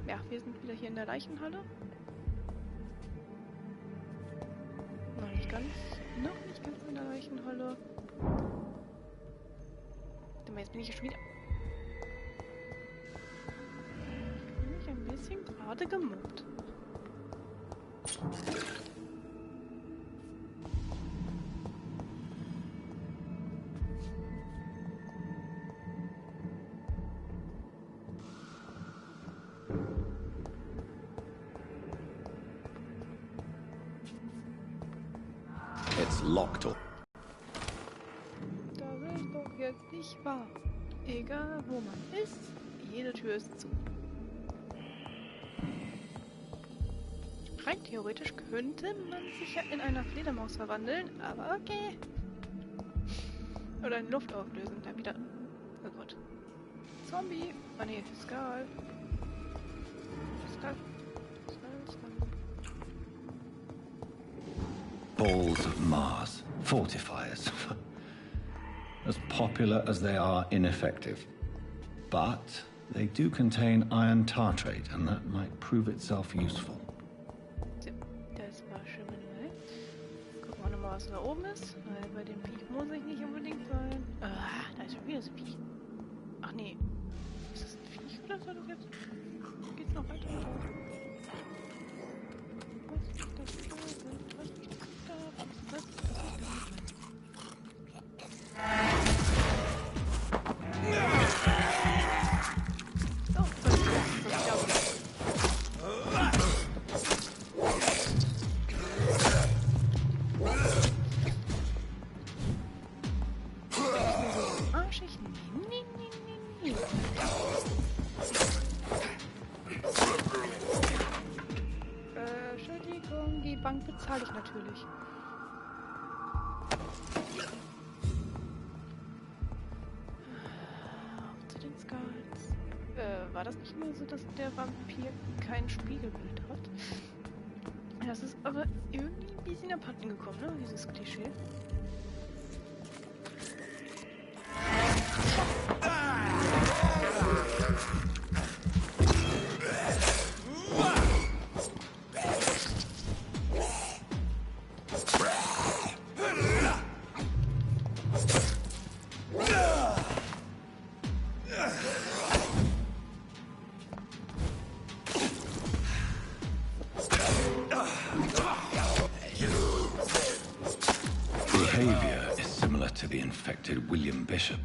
Ja, wir sind wieder hier in der Leichenhalle. Noch nicht ganz in der Leichenhalle. Jetzt bin ich ja schon wieder... Ich bin mich ein bisschen gerade gemobbt. It's locked up. Das ist doch jetzt nicht wahr. Egal wo man ist, jede Tür ist zu. Rein theoretisch könnte man sich ja in einer Fledermaus verwandeln, aber okay. Oder in Luft auflösen, dann wieder... Oh Gott. Zombie! Ah ne, Skal. Skal. Balls of Mars. Fortifiers. As popular as they are ineffective. But they do contain iron tartrate, and that might prove itself useful. Das war schon mal. Gucken wir nochmal, was da oben ist. Weil bei dem Viech muss ich nicht unbedingt sein. Ah, da ist schon wieder das Viech. Ach nee. Ist das ein Viech oder soll das jetzt? Geht's noch weiter? Entschuldigung, die Bank bezahle ich natürlich. Auf zu den Skulls. War das nicht nur so, dass der Vampir kein Spiegelbild hat? Das ist aber irgendwie ein bisschen abhanden gekommen, ne? Dieses Klischee. Behavior is similar to the infected William Bishop.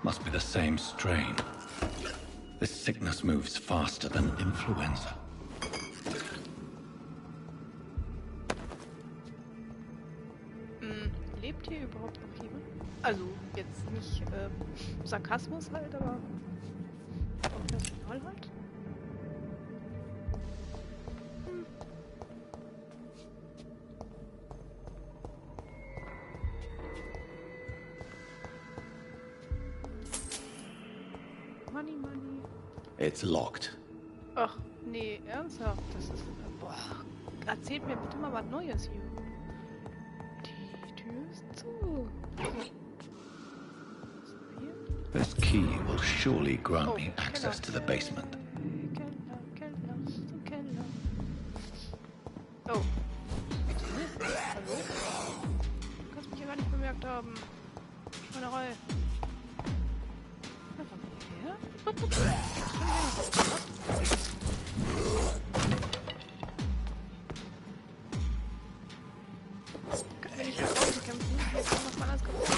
Must be the same strain. This sickness moves faster than influenza. Lebt hier überhaupt noch jemand? Also jetzt nicht Sarkasmus halt, aber auch Personal halt. Money, money. It's locked. Ach, nee, ernsthaft? Das ist... Boah, erzählt mir bitte mal was Neues hier. Die Tür ist zu. This key will surely grant me access to the basement. Keller, zum Keller. Oh. Mist, hallo? Du kannst mich ja gar nicht bemerkt haben. Schweinerei. Na, von her? Können wir nicht nach außen kämpfen? Jetzt haben wir es mal alles kaputt.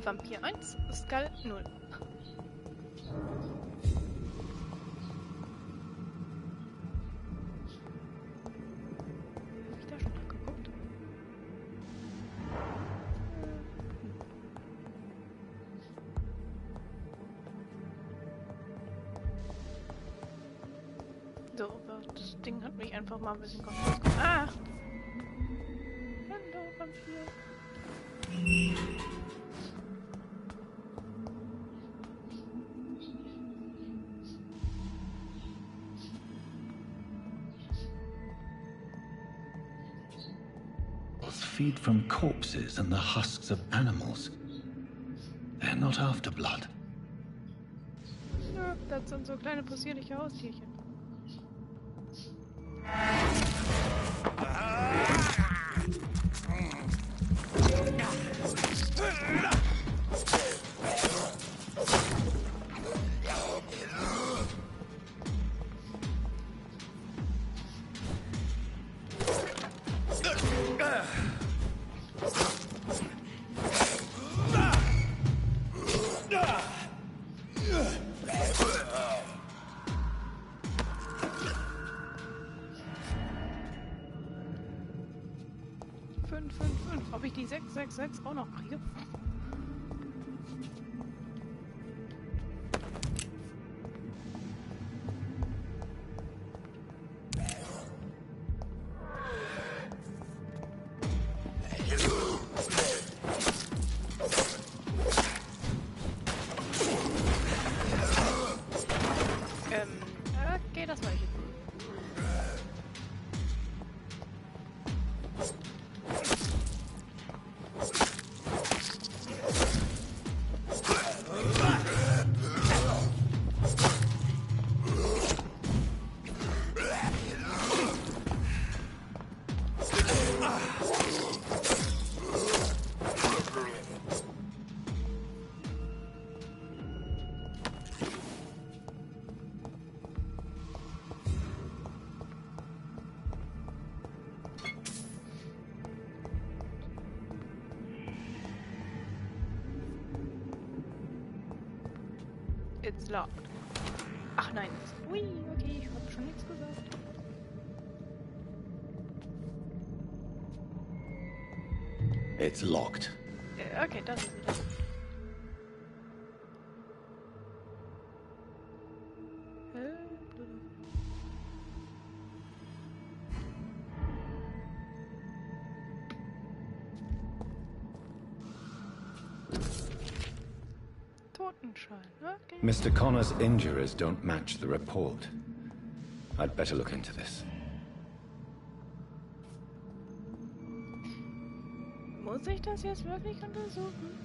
Vampyr 1, Skal 0. Hab ich da schon nachgeguckt? So, das Ding hat mich einfach mal ein bisschen konfus gemacht. Ah! Hallo! Vampyr. Feed from corpses and the husks of animals. They're not after blood. Ja, das sind so kleine possierliche Haustierchen. Ob ich die 666 auch noch kriege? Okay, das war ich jetzt. It's locked. Ach nein. Ui, okay, ich habe schon nichts gesagt. It's locked. Okay, das ist es. Okay. Mr. Connor's injuries don't match the report. I'd better look into this. Muss ich das jetzt wirklich untersuchen?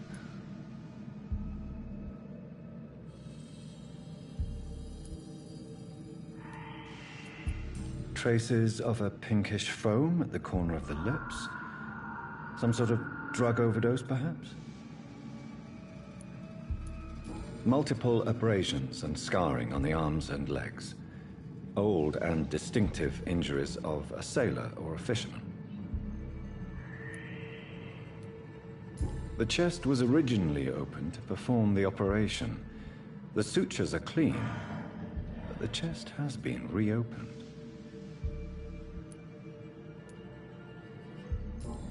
Traces of a pinkish foam at the corner of the lips. Some sort of drug overdose, perhaps? Multiple abrasions and scarring on the arms and legs. Old and distinctive injuries of a sailor or a fisherman. The chest was originally opened to perform the operation. The sutures are clean, but the chest has been reopened.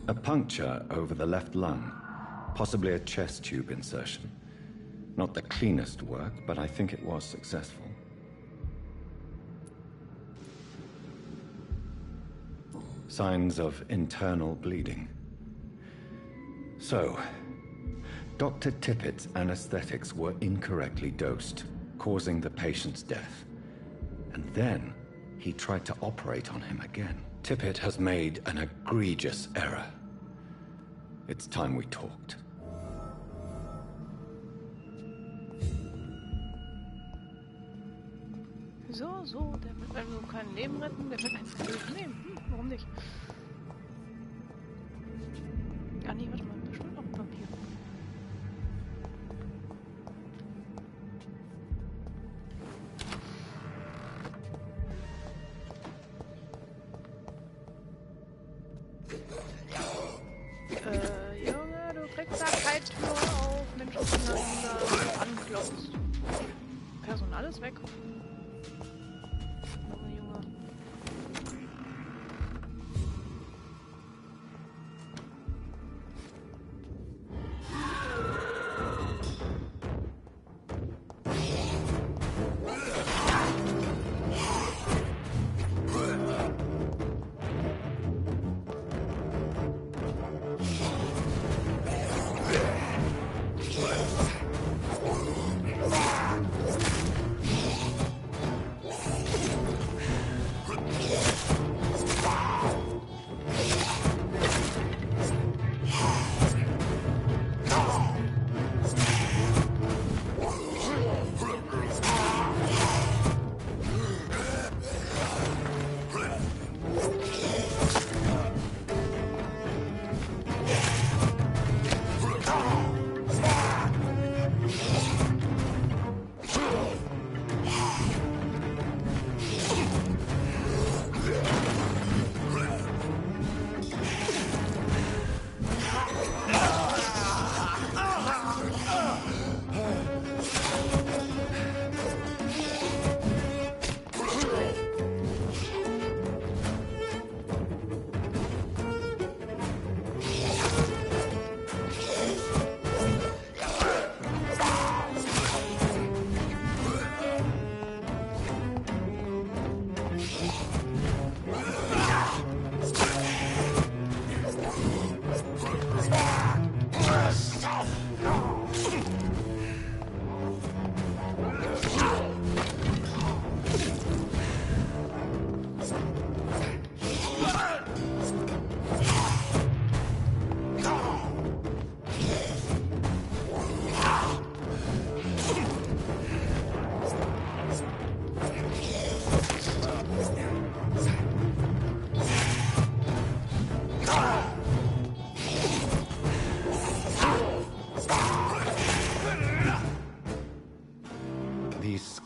A puncture over the left lung, possibly a chest tube insertion. Not the cleanest work, but I think it was successful. Signs of internal bleeding. So, Dr. Tippett's anesthetics were incorrectly dosed, causing the patient's death. And then he tried to operate on him again. Tippett has made an egregious error. It's time we talked. So, der will also kein Leben retten, der will eins nehmen. Warum nicht? Ah nee, warte mal, bestimmt noch ein Vampir. Junge, du kriegst da keine Tür auf, Mensch, was du da anklopfst. Personal ist weg.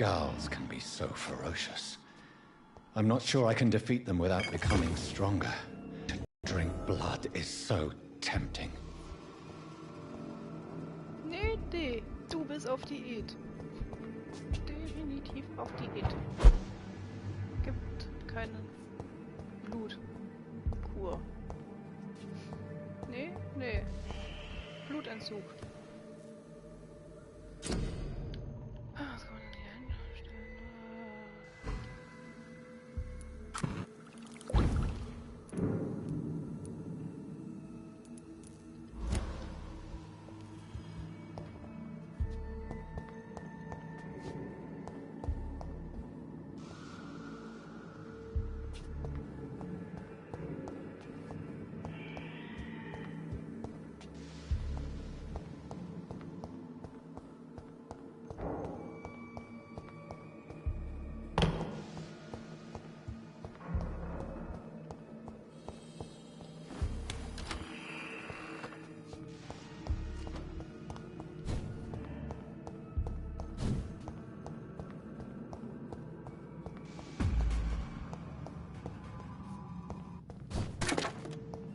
Girls can be so ferocious. I'm not sure I can defeat them without becoming stronger. To drink blood is so tempting. Nee, du bist auf Diät. Definitiv auf Diät. Gibt keine Blutkur. Nee. Blutentzug. Was kann man denn hier hinstellen?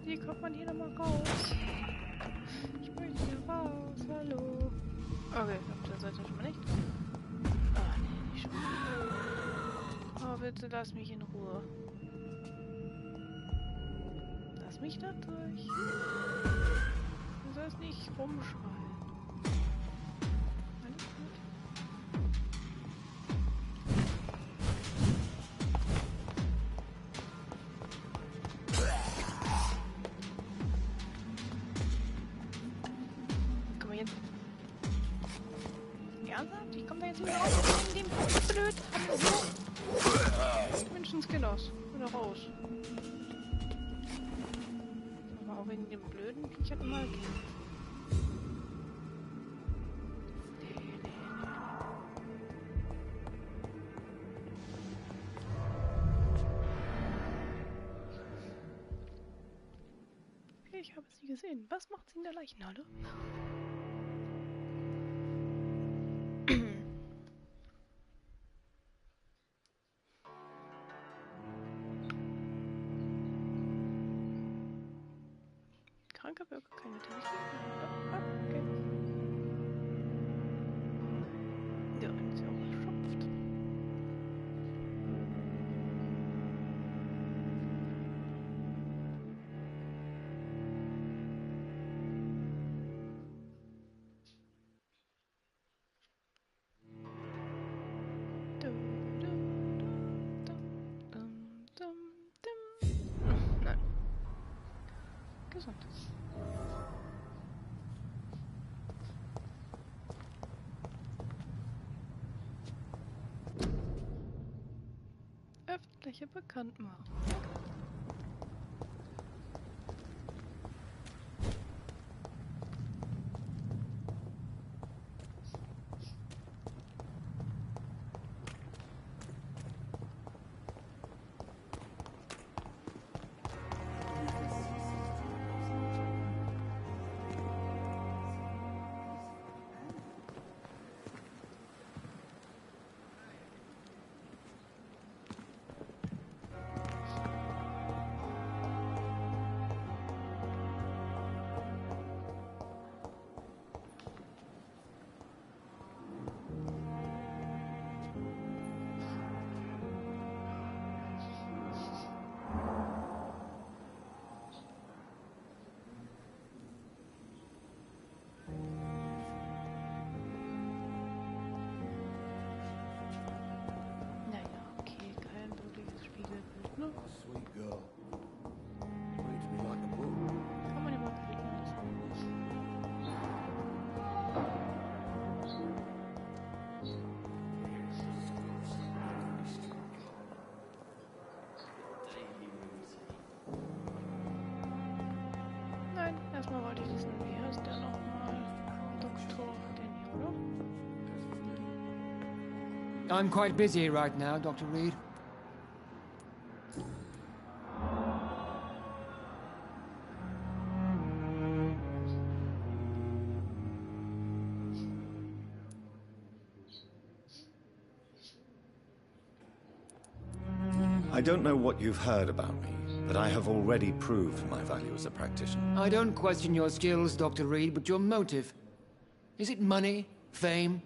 Wie kommt man hier nochmal raus? Ich möchte hier raus, hallo. Okay, auf der Seite schon mal nicht. Ah, nee, nicht schon. Oh, bitte lass mich in Ruhe. Lass mich da durch. Du sollst nicht rumschreien. Alles gut. Komm mal jetzt. Ernsthaft? Ich komm da jetzt wieder raus. In dem blöd. Menschenskinners. Bin da raus. Aber auch wegen dem blöden Viechern immer gehen. Okay, ich habe sie gesehen. Was macht sie in der Leichenhalle? Kranke Bürger, keine Telefon. Ah, okay. Der eine ist ja auch erschöpft. Nein. Gesund. Öffentliche Bekanntmachung. Naja, okay, kein wirkliches Spiegelbild, ne? Sweet girl. Reads me like a book. Kann man immer blicken Nein, erstmal wollte ich wissen, wie heißt der nochmal? Doktor Danny, oder? I'm quite busy right now, Dr. Reed. I don't know what you've heard about me, but I have already proved my value as a practitioner. I don't question your skills, Dr. Reed, but your motive. Is it money, fame,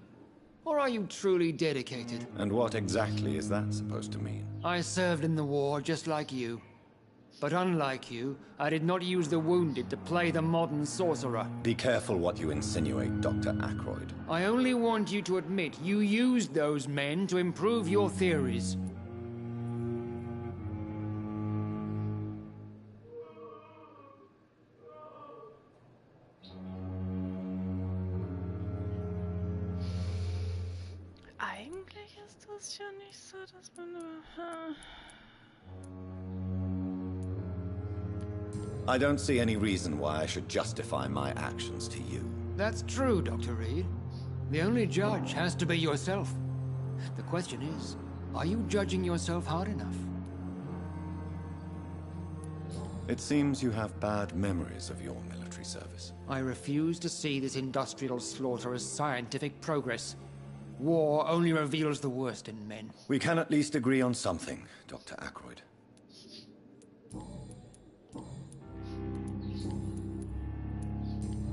or are you truly dedicated? And what exactly is that supposed to mean? I served in the war just like you. But unlike you, I did not use the wounded to play the modern sorcerer. Be careful what you insinuate, Dr. Ackroyd. I only want you to admit you used those men to improve your theories. Eigentlich ist das ja nicht so, dass man nur... I don't see any reason why I should justify my actions to you. That's true, Dr. Reed. The only judge has to be yourself. The question is, are you judging yourself hard enough? It seems you have bad memories of your military service. I refuse to see this industrial slaughter as scientific progress. War only reveals the worst in men. We can at least agree on something, Dr. Ackroyd.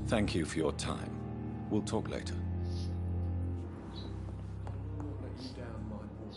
Thank you for your time. We'll talk later. Let you down, my boy.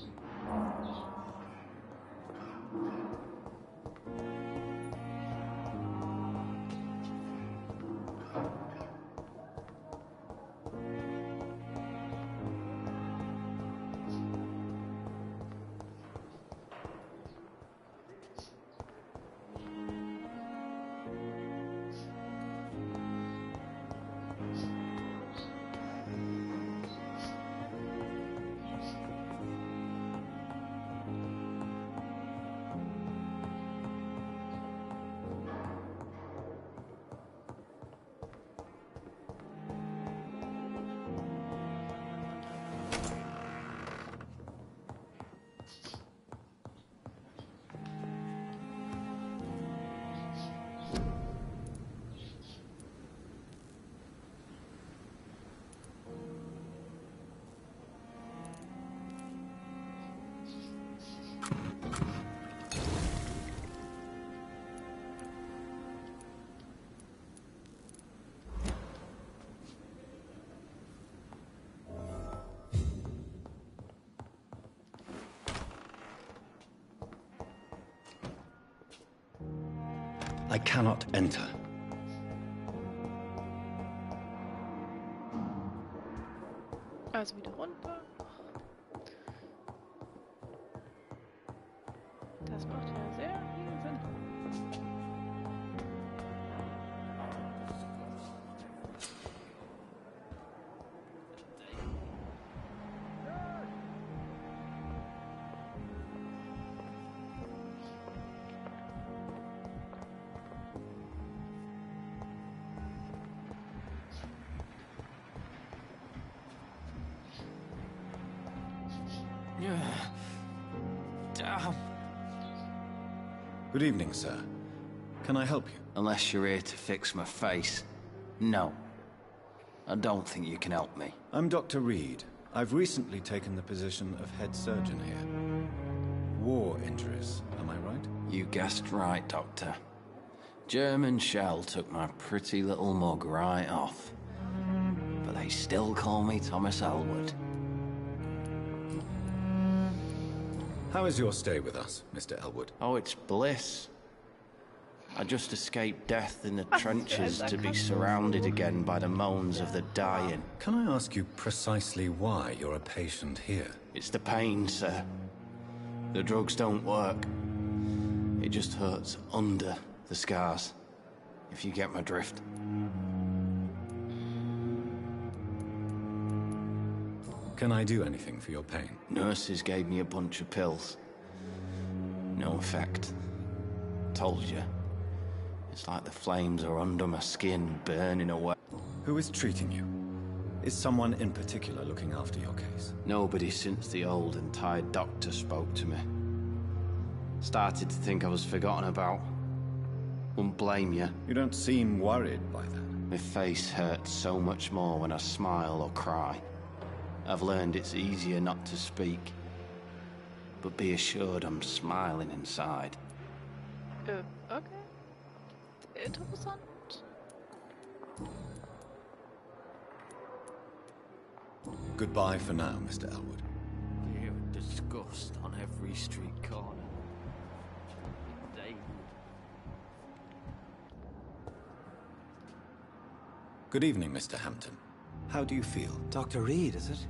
I cannot enter. Also wieder runter. Das macht ja sehr viel Sinn. Damn. Good evening, sir. Can I help you? Unless you're here to fix my face. No. I don't think you can help me. I'm Dr. Reed. I've recently taken the position of head surgeon here. War injuries, am I right? You guessed right, Doctor. German shell took my pretty little mug right off. But they still call me Thomas Elwood. How is your stay with us, Mr. Elwood? Oh, it's bliss. I just escaped death in the trenches to be surrounded again by the moans of the dying. Can I ask you precisely why you're a patient here? It's the pain, sir. The drugs don't work. It just hurts under the scars, if you get my drift. Can I do anything for your pain? Nurses gave me a bunch of pills. No effect. Told you. It's like the flames are under my skin, burning away. Who is treating you? Is someone in particular looking after your case? Nobody since the old and tired doctor spoke to me. Started to think I was forgotten about. Wouldn't blame you. You don't seem worried by that. My face hurts so much more when I smile or cry. I've learned it's easier not to speak. but be assured I'm smiling inside. Okay. Interessant. Goodbye for now, Mr. Elwood. You're disgust on every street corner. Good evening, Mr. Hampton. How do you feel? Dr. Reed, is it?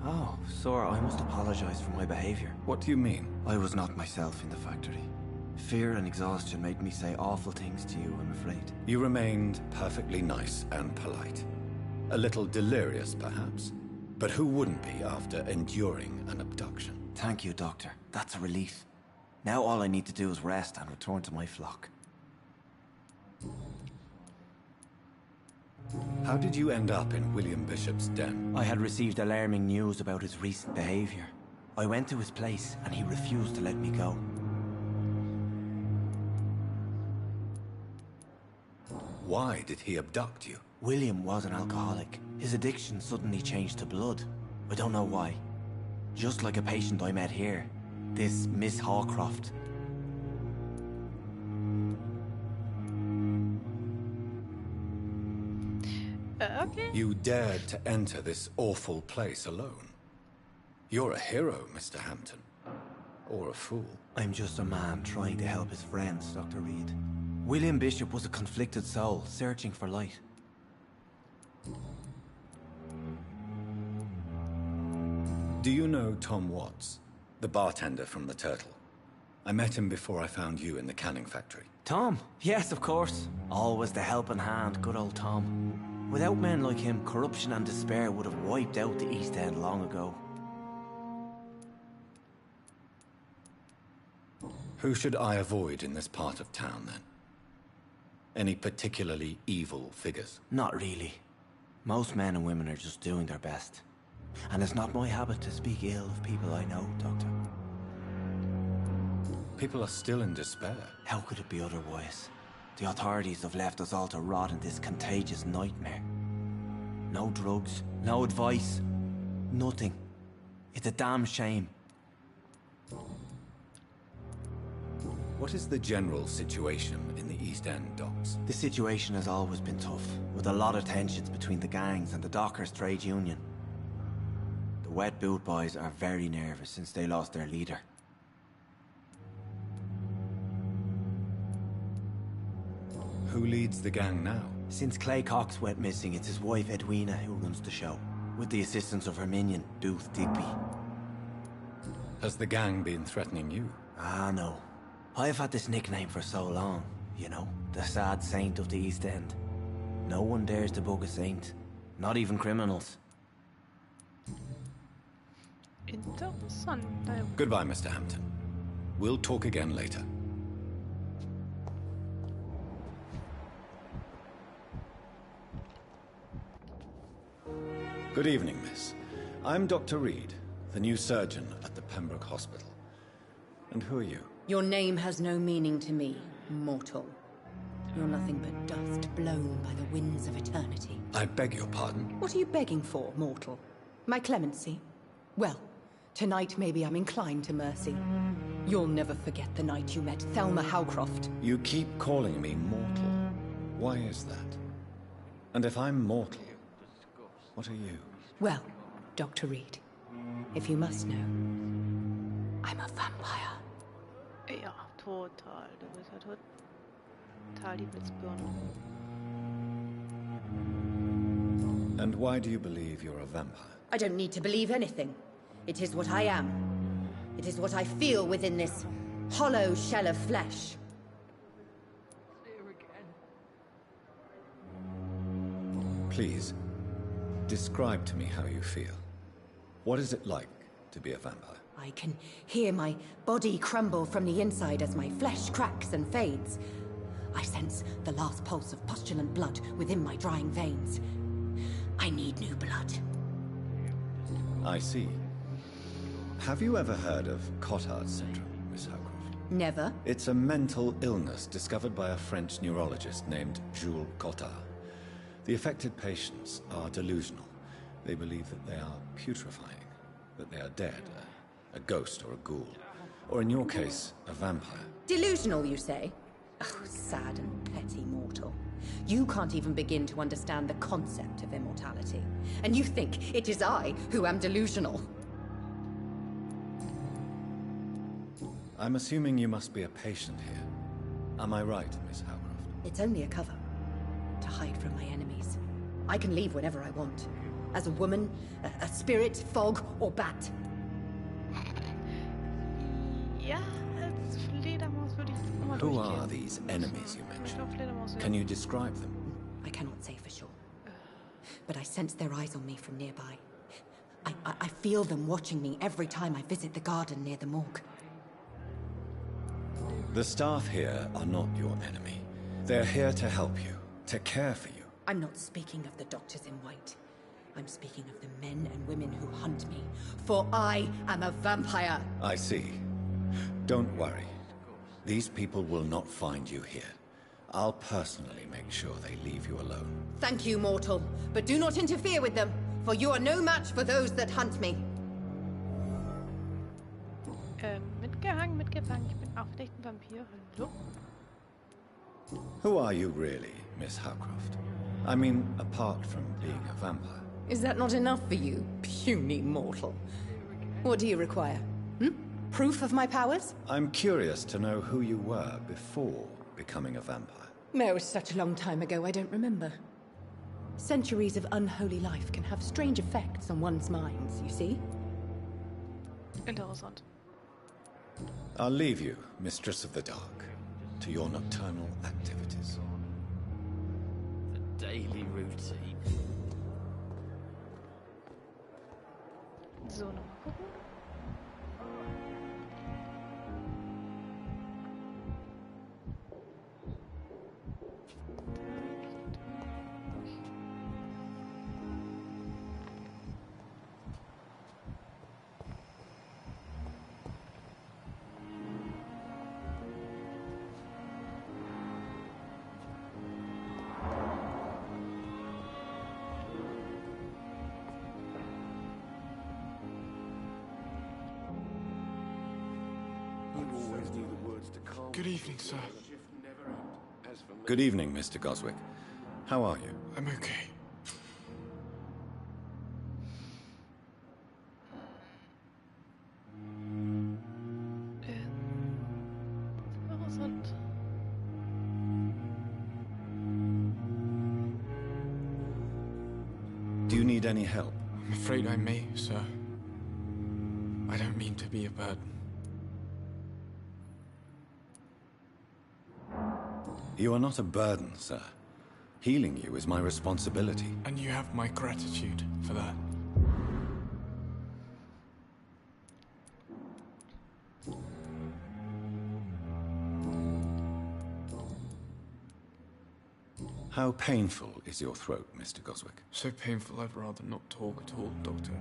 Oh, sir, I must apologize for my behavior. What do you mean? I was not myself in the factory. Fear and exhaustion made me say awful things to you, I'm afraid. You remained perfectly nice and polite. A little delirious, perhaps. But who wouldn't be after enduring an abduction? Thank you, Doctor. That's a relief. Now all I need to do is rest and return to my flock. How did you end up in William Bishop's den? I had received alarming news about his recent behavior. I went to his place and he refused to let me go. Why did he abduct you? William was an alcoholic. His addiction suddenly changed to blood. I don't know why. Just like a patient I met here. This Miss Hawcroft. Okay. You dared to enter this awful place alone. You're a hero, Mr. Hampton. Or a fool. I'm just a man trying to help his friends, Dr. Reed. William Bishop was a conflicted soul, searching for light. Do you know Tom Watts, the bartender from the Turtle? I met him before I found you in the canning factory. Tom? Yes, of course. Always the helping hand, good old Tom. Without men like him, corruption and despair would have wiped out the East End long ago. Who should I avoid in this part of town, then? Any particularly evil figures? Not really. Most men and women are just doing their best. And it's not my habit to speak ill of people I know, Doctor. People are still in despair. How could it be otherwise? The authorities have left us all to rot in this contagious nightmare. No drugs, no advice, nothing. It's a damn shame. What is the general situation in the East End docks? The situation has always been tough, with a lot of tensions between the gangs and the dockers' trade union. The wet boot boys are very nervous since they lost their leader. Who leads the gang now? Since Clay Cox went missing, it's his wife Edwina who runs the show, with the assistance of her minion, Booth Digby. Has the gang been threatening you? Ah, no. I've had this nickname for so long, you know, the sad saint of the East End. No one dares to bug a saint, not even criminals. Interessant. Goodbye, Mr. Hampton. We'll talk again later. Good evening, miss. I'm Dr. Reed, the new surgeon at the Pembroke Hospital. And who are you? Your name has no meaning to me, mortal. You're nothing but dust blown by the winds of eternity. I beg your pardon? What are you begging for, mortal? My clemency? Well, tonight maybe I'm inclined to mercy. You'll never forget the night you met Thelma Howcroft. You keep calling me mortal. Why is that? And if I'm mortal, what are you? Well, Dr. Reed, if you must know, I'm a vampire. Ja, total. Du bist ja total die Blitzbirne. And why do you believe you're a vampire? I don't need to believe anything. It is what I am. It is what I feel within this hollow shell of flesh. Please, describe to me how you feel. What is it like to be a vampire? I can hear my body crumble from the inside as my flesh cracks and fades. I sense the last pulse of postulant blood within my drying veins. I need new blood. I see. Have you ever heard of Cotard's syndrome, Miss Howcroft? Never. It's a mental illness discovered by a French neurologist named Jules Cotard. The affected patients are delusional. They believe that they are putrefying, that they are dead, a ghost or a ghoul. Or in your case, a vampire. Delusional, you say? Oh, sad and petty mortal. You can't even begin to understand the concept of immortality. And you think it is I who am delusional. I'm assuming you must be a patient here. Am I right, Miss Howcroft? It's only a cover. To hide from my enemies. I can leave whenever I want. As a woman, a spirit, fog, or bat. Ja, als Fledermaus würde ich nochmal Who durchgehen. are these enemies you mentioned? Fledermaus Can you describe them? I cannot say for sure. But I sense their eyes on me from nearby. I feel them watching me every time I visit the garden near the morgue. The staff here are not your enemy. They're here to help you, to care for you. I'm not speaking of the doctors in white. I'm speaking of the men and women who hunt me. For I am a vampire. I see. Don't worry. These people will not find you here. I'll personally make sure they leave you alone. Thank you, mortal. But do not interfere with them, for you are no match for those that hunt me. Mitgehangen, mitgefangen. Ich bin auch echt ein Vampir. Hallo? Who are you really, Miss Howcroft? I mean, apart from being a vampire. Is that not enough for you, puny mortal? What do you require? Proof of my powers? I'm curious to know who you were before becoming a vampire. It was such a long time ago, I don't remember. Centuries of unholy life can have strange effects on one's minds, you see? Interessant. I'll leave you, Mistress of the Dark, to your nocturnal activities. The daily routine. So, nochmal gucken. Good evening, sir. Good evening, Mr. Goswick. How are you? I'm okay. Interessant. Do you need any help? I'm afraid I may, sir. I don't mean to be a burden. You are not a burden, sir. Healing you is my responsibility. And you have my gratitude for that. How painful is your throat, Mr. Goswick? So painful I'd rather not talk at all, Doctor.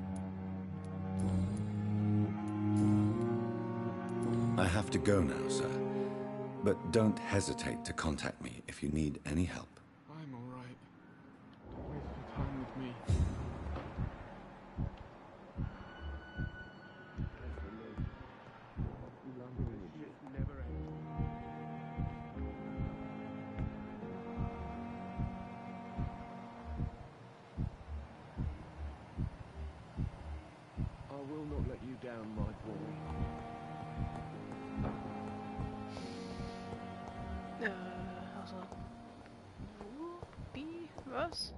I have to go now, sir. But don't hesitate to contact me if you need any help. I'm all right. Don't waste your time with me. I will not let you down, my boy. Also. Wie? Was?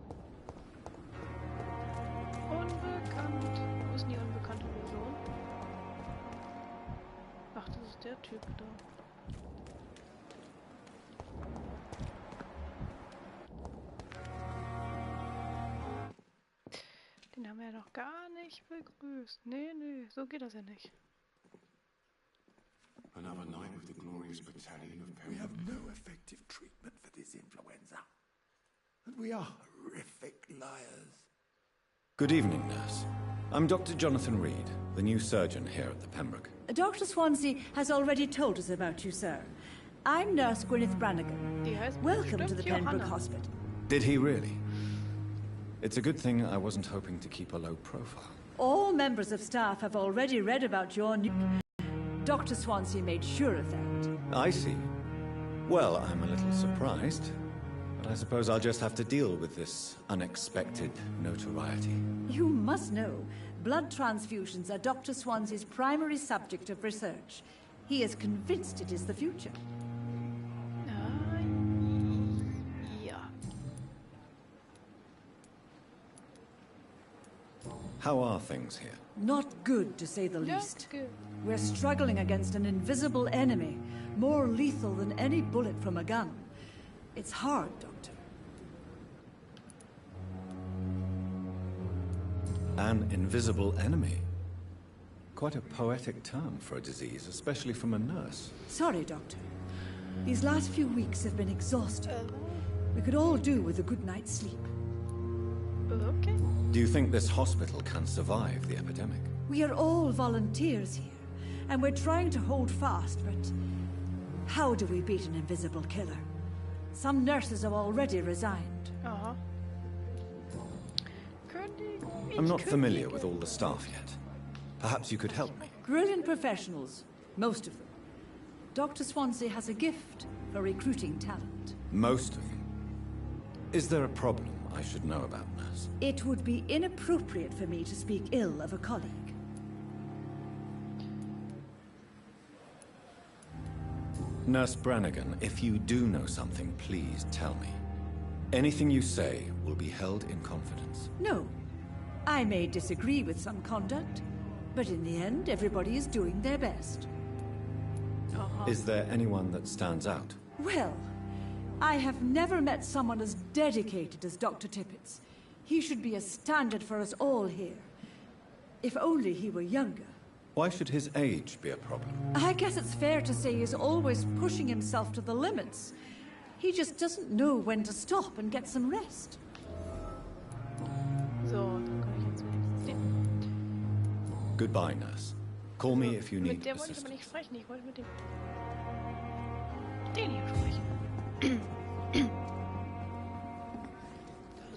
Unbekannt. Wo ist denn die unbekannte Person? Ach, das ist der Typ da. Den haben wir ja noch gar nicht begrüßt. Nee, nee, so geht das ja nicht. Another night with the glorious battalion of We have no effective treatment for this influenza. And we are horrific liars. Good evening, nurse. I'm Dr. Jonathan Reed, the new surgeon here at the Pembroke. Dr. Swansea has already told us about you, sir. I'm Nurse Gwyneth Brannigan. Die heißt Welcome to bestimmt the Pembroke Johanna. Hospital. Did he really? It's a good thing I wasn't hoping to keep a low profile. All members of staff have already read about your new... Dr. Swansea made sure of that. I see. Well, I'm a little surprised, but I suppose I'll just have to deal with this unexpected notoriety. You must know, blood transfusions are Dr. Swansea's primary subject of research. He is convinced it is the future. Ja. How are things here? Not good, to say the Ja, least. good. We're struggling against an invisible enemy, more lethal than any bullet from a gun. It's hard, Doctor. An invisible enemy? Quite a poetic term for a disease, especially from a nurse. Sorry, Doctor. These last few weeks have been exhausting. We could all do with a good night's sleep. Okay. Do you think this hospital can survive the epidemic? We are all volunteers here, and we're trying to hold fast, but how do we beat an invisible killer? Some nurses have already resigned. Aha. I'm not familiar with all the staff yet. Perhaps you could help me. Brilliant professionals, most of them. Dr. Swansea has a gift for recruiting talent. Most of them. Is there a problem I should know about, nurse? It would be inappropriate for me to speak ill of a colleague. Nurse Brannigan, if you do know something, please tell me. Anything you say will be held in confidence. No. I may disagree with some conduct, but in the end, everybody is doing their best. Is there anyone that stands out? Well, I have never met someone as dedicated as Dr. Tippett's. He should be a standard for us all here. If only he were younger. Why should his age be a problem? I guess it's fair to say he's always pushing himself to the limits. He just doesn't know when to stop and get some rest. So, dann kann ich jetzt wenigstens den. Goodbye, nurse. Call me if you need Mit der wollte ich aber assistance. nicht sprechen, ich wollte mit dem. Den hier sprechen.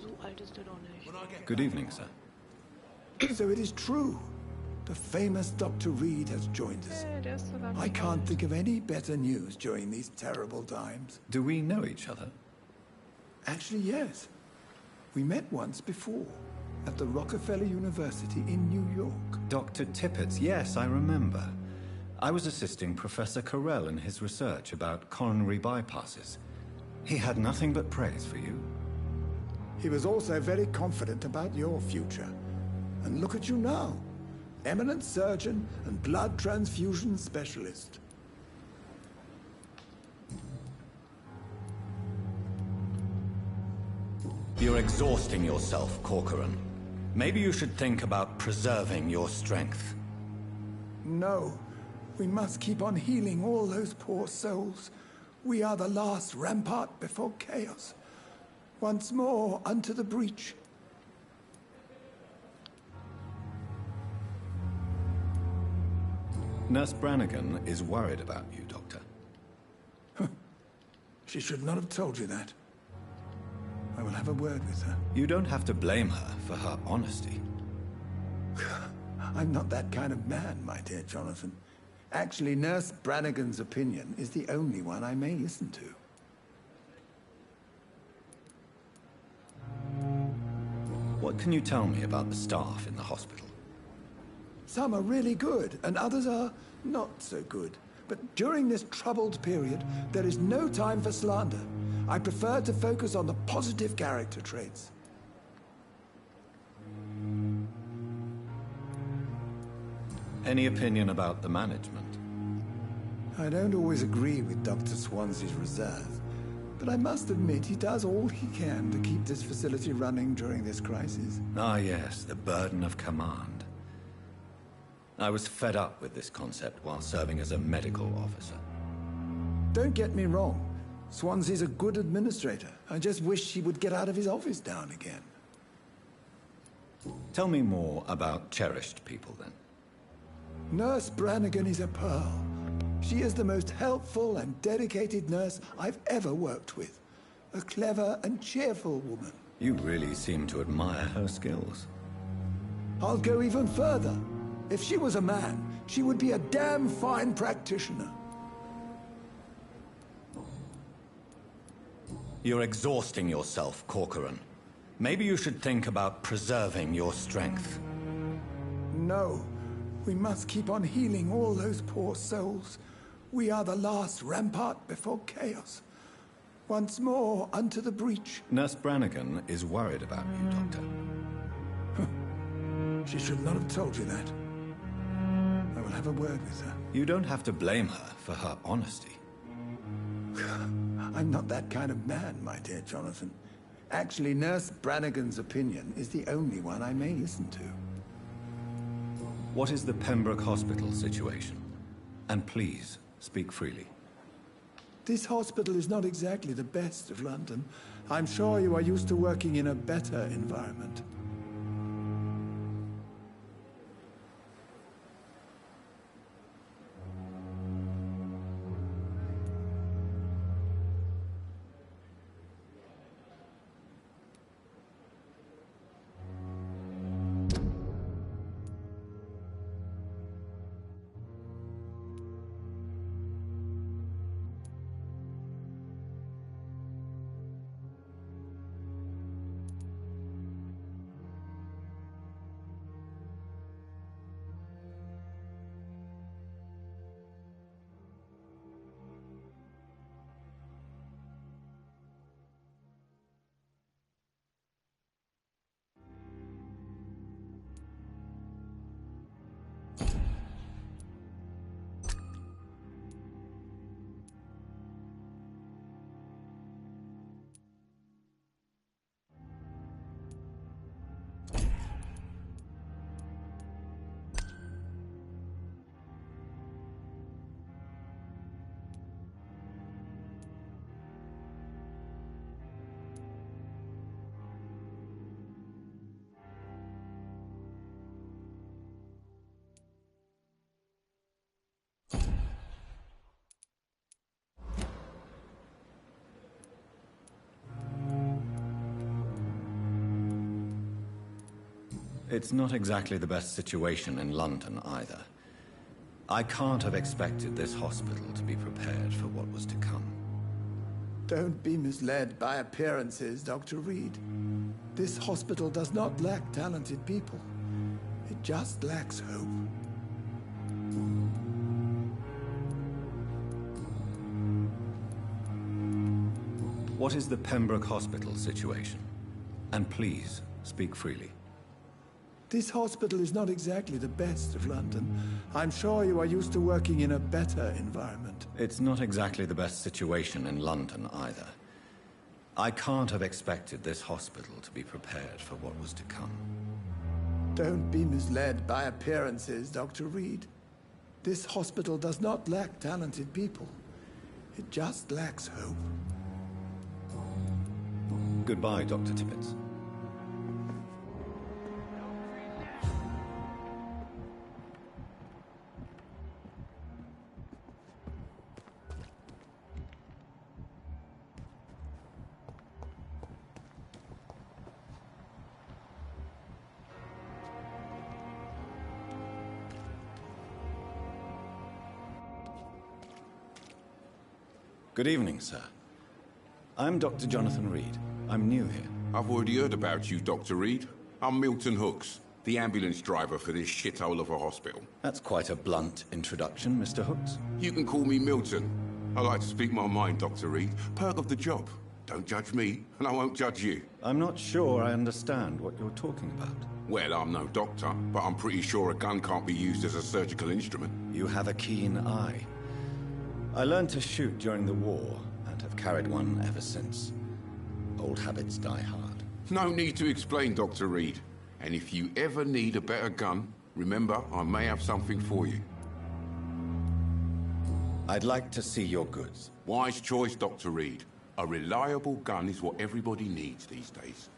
So alt ist der doch nicht. Good evening, sir. So it is true. The famous Dr. Reed has joined us. Der ist sogar I can't think of any better news during these terrible times. Do we know each other? Actually, yes. We met once before, at the Rockefeller University in New York. Dr. Tippett, yes, I remember. I was assisting Professor Carell in his research about coronary bypasses. He had nothing but praise for you. He was also very confident about your future. And look at you now. Eminent surgeon and blood transfusion specialist. You're exhausting yourself, Corcoran. Maybe you should think about preserving your strength. No, we must keep on healing all those poor souls. We are the last rampart before chaos. Once more unto the breach. Nurse Brannigan is worried about you, Doctor. She should not have told you that. I will have a word with her. You don't have to blame her for her honesty. I'm not that kind of man, my dear Jonathan. Actually, Nurse Brannigan's opinion is the only one I may listen to. What can you tell me about the staff in the hospital? Some are really good, and others are not so good. But during this troubled period, there is no time for slander. I prefer to focus on the positive character traits. Any opinion about the management? I don't always agree with Dr. Swansea's reserve, but I must admit he does all he can to keep this facility running during this crisis. Ah, yes, the burden of command. I was fed up with this concept while serving as a medical officer. Don't get me wrong. Swansea's a good administrator. I just wish he would get out of his office now and again. Tell me more about cherished people, then. Nurse Brannigan is a pearl. She is the most helpful and dedicated nurse I've ever worked with. A clever and cheerful woman. You really seem to admire her skills. I'll go even further. If she was a man, she would be a damn fine practitioner. You're exhausting yourself, Corcoran. Maybe you should think about preserving your strength. No. We must keep on healing all those poor souls. We are the last rampart before chaos. Once more, unto the breach. Nurse Brannigan is worried about you, Doctor. She should not have told you that. I will have a word with her. You don't have to blame her for her honesty. I'm not that kind of man, my dear Jonathan. Actually, Nurse Brannigan's opinion is the only one I may listen to. What is the Pembroke Hospital situation? And please, speak freely. This hospital is not exactly the best of London. I'm sure you are used to working in a better environment. It's not exactly the best situation in London, either. I can't have expected this hospital to be prepared for what was to come. Don't be misled by appearances, Dr. Reed. This hospital does not lack talented people. It just lacks hope. What is the Pembroke Hospital situation? And please, speak freely. This hospital is not exactly the best of London. I'm sure you are used to working in a better environment. It's not exactly the best situation in London, either. I can't have expected this hospital to be prepared for what was to come. Don't be misled by appearances, Dr. Reed. This hospital does not lack talented people. It just lacks hope. Goodbye, Dr. Tippett. Good evening, sir. I'm Dr. Jonathan Reed. I'm new here. I've already heard about you, Dr. Reed. I'm Milton Hooks, the ambulance driver for this shithole of a hospital. That's quite a blunt introduction, Mr. Hooks. You can call me Milton. I like to speak my mind, Dr. Reed. Perk of the job. Don't judge me, and I won't judge you. I'm not sure I understand what you're talking about. Well, I'm no doctor, but I'm pretty sure a gun can't be used as a surgical instrument. You have a keen eye. I learned to shoot during the war, and have carried one ever since. Old habits die hard. No need to explain, Dr. Reed. And if you ever need a better gun, remember, I may have something for you. I'd like to see your goods. Wise choice, Dr. Reed. A reliable gun is what everybody needs these days.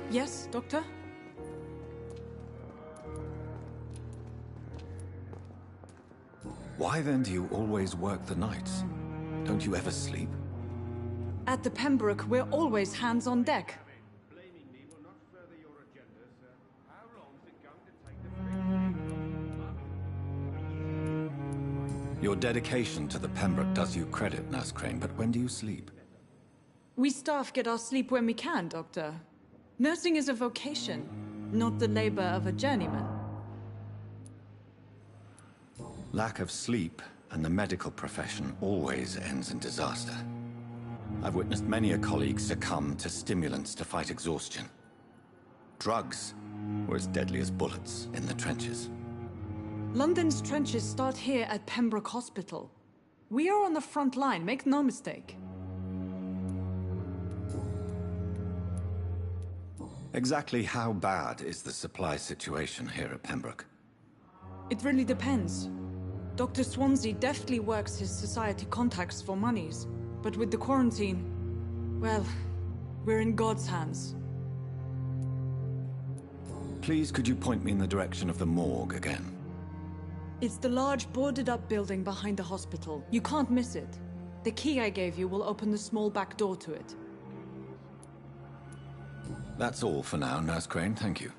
Yes, Doctor? Why then do you always work the nights? Don't you ever sleep? At the Pembroke, we're always hands on deck. Your dedication to the Pembroke does you credit, Nurse Crane, but when do you sleep? We staff get our sleep when we can, Doctor. Nursing is a vocation, not the labor of a journeyman. Lack of sleep and the medical profession always ends in disaster. I've witnessed many a colleague succumb to stimulants to fight exhaustion. Drugs were as deadly as bullets in the trenches. London's trenches start here at Pembroke Hospital. We are on the front line, make no mistake. Exactly how bad is the supply situation here at Pembroke? It really depends. Dr. Swansea deftly works his society contacts for monies, but with the quarantine, well, we're in God's hands. Please, could you point me in the direction of the morgue again? It's the large boarded-up building behind the hospital. You can't miss it. The key I gave you will open the small back door to it. That's all for now, Nurse Crane, thank you.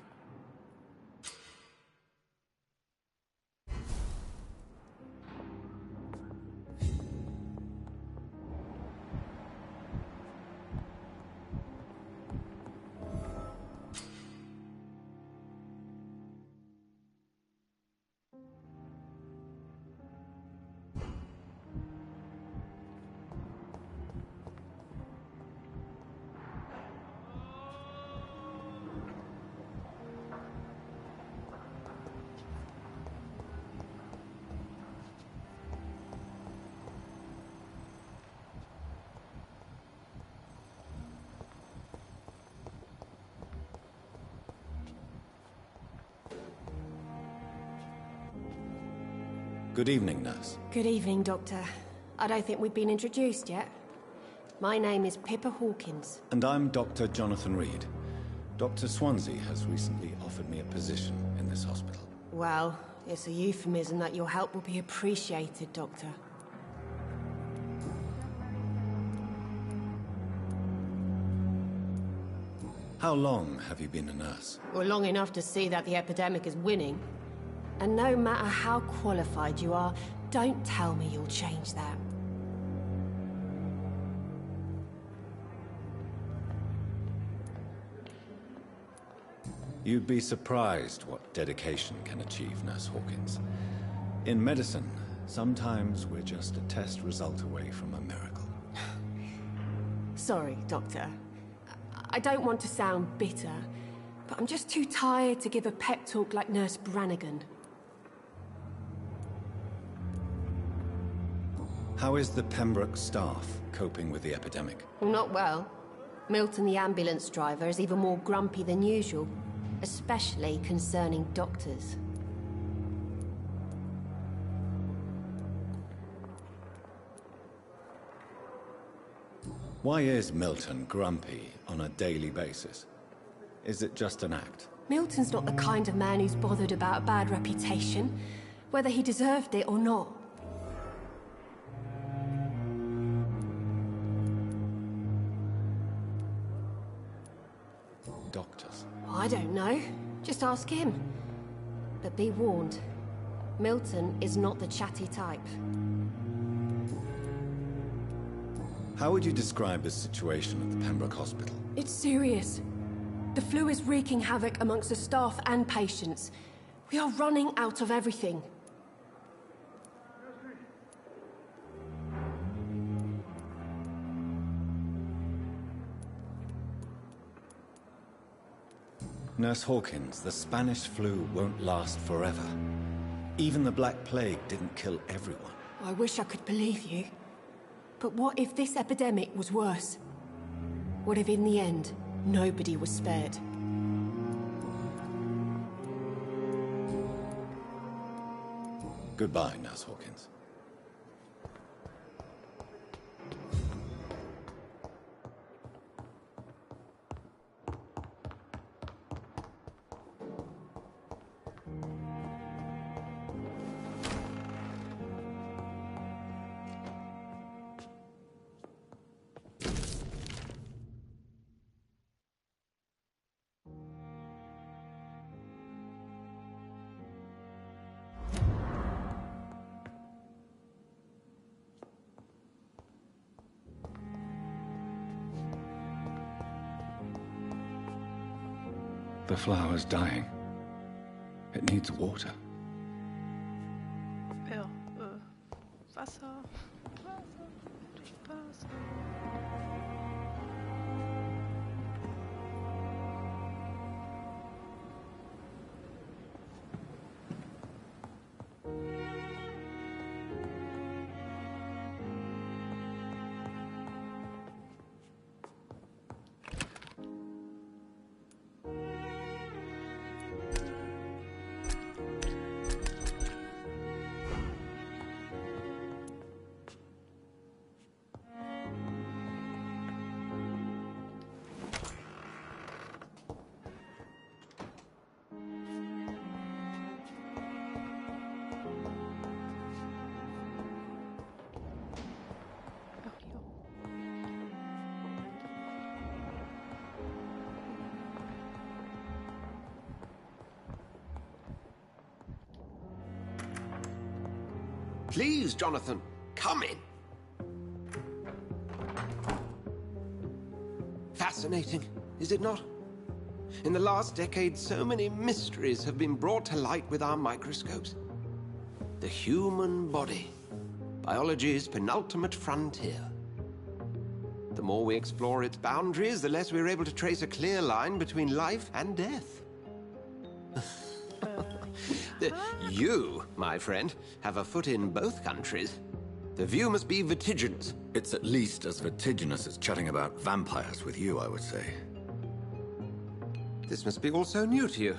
Good evening, Nurse. Good evening, Doctor. I don't think we've been introduced yet. My name is Pippa Hawkins. And I'm Dr. Jonathan Reed. Dr. Swansea has recently offered me a position in this hospital. Well, it's a euphemism that your help will be appreciated, Doctor. How long have you been a nurse? Well, long enough to see that the epidemic is winning. And no matter how qualified you are, don't tell me you'll change that. You'd be surprised what dedication can achieve, Nurse Hawkins. In medicine, sometimes we're just a test result away from a miracle. Sorry, Doctor. I don't want to sound bitter, but I'm just too tired to give a pep talk like Nurse Brannigan. How is the Pembroke staff coping with the epidemic? Well, not well. Milton, the ambulance driver, is even more grumpy than usual, especially concerning doctors. Why is Milton grumpy on a daily basis? Is it just an act? Milton's not the kind of man who's bothered about a bad reputation, whether he deserved it or not. Doctors? I don't know. Just ask him. But be warned. Milton is not the chatty type. How would you describe the situation at the Pembroke Hospital? It's serious. The flu is wreaking havoc amongst the staff and patients. We are running out of everything. Nurse Hawkins, the Spanish flu won't last forever. Even the Black Plague didn't kill everyone. I wish I could believe you. But what if this epidemic was worse? What if in the end, nobody was spared? Goodbye, Nurse Hawkins. The flower's dying. It needs water. Ja, Wasser. Wasser. Durch Wasser. Please, Jonathan, come in. Fascinating, is it not? In the last decade, so many mysteries have been brought to light with our microscopes. The human body, biology's penultimate frontier. The more we explore its boundaries, the less we're able to trace a clear line between life and death. You, my friend, have a foot in both countries. The view must be vertiginous. It's at least as vertiginous as chatting about vampires with you, I would say. This must be all so new to you.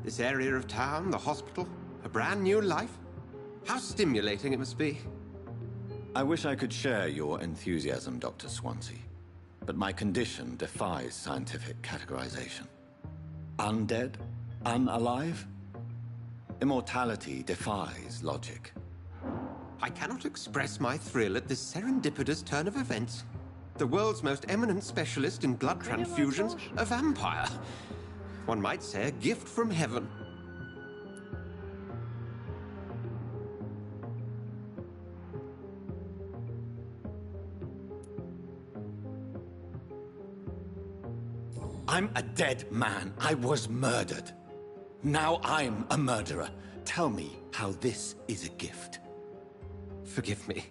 This area of town, the hospital, a brand new life. How stimulating it must be. I wish I could share your enthusiasm, Dr. Swansea. But my condition defies scientific categorization. Undead? Unalive? Immortality defies logic. I cannot express my thrill at this serendipitous turn of events. The world's most eminent specialist in blood transfusions, a vampire. One might say a gift from heaven. I'm a dead man. I was murdered. Now I'm a murderer. Tell me how this is a gift. Forgive me.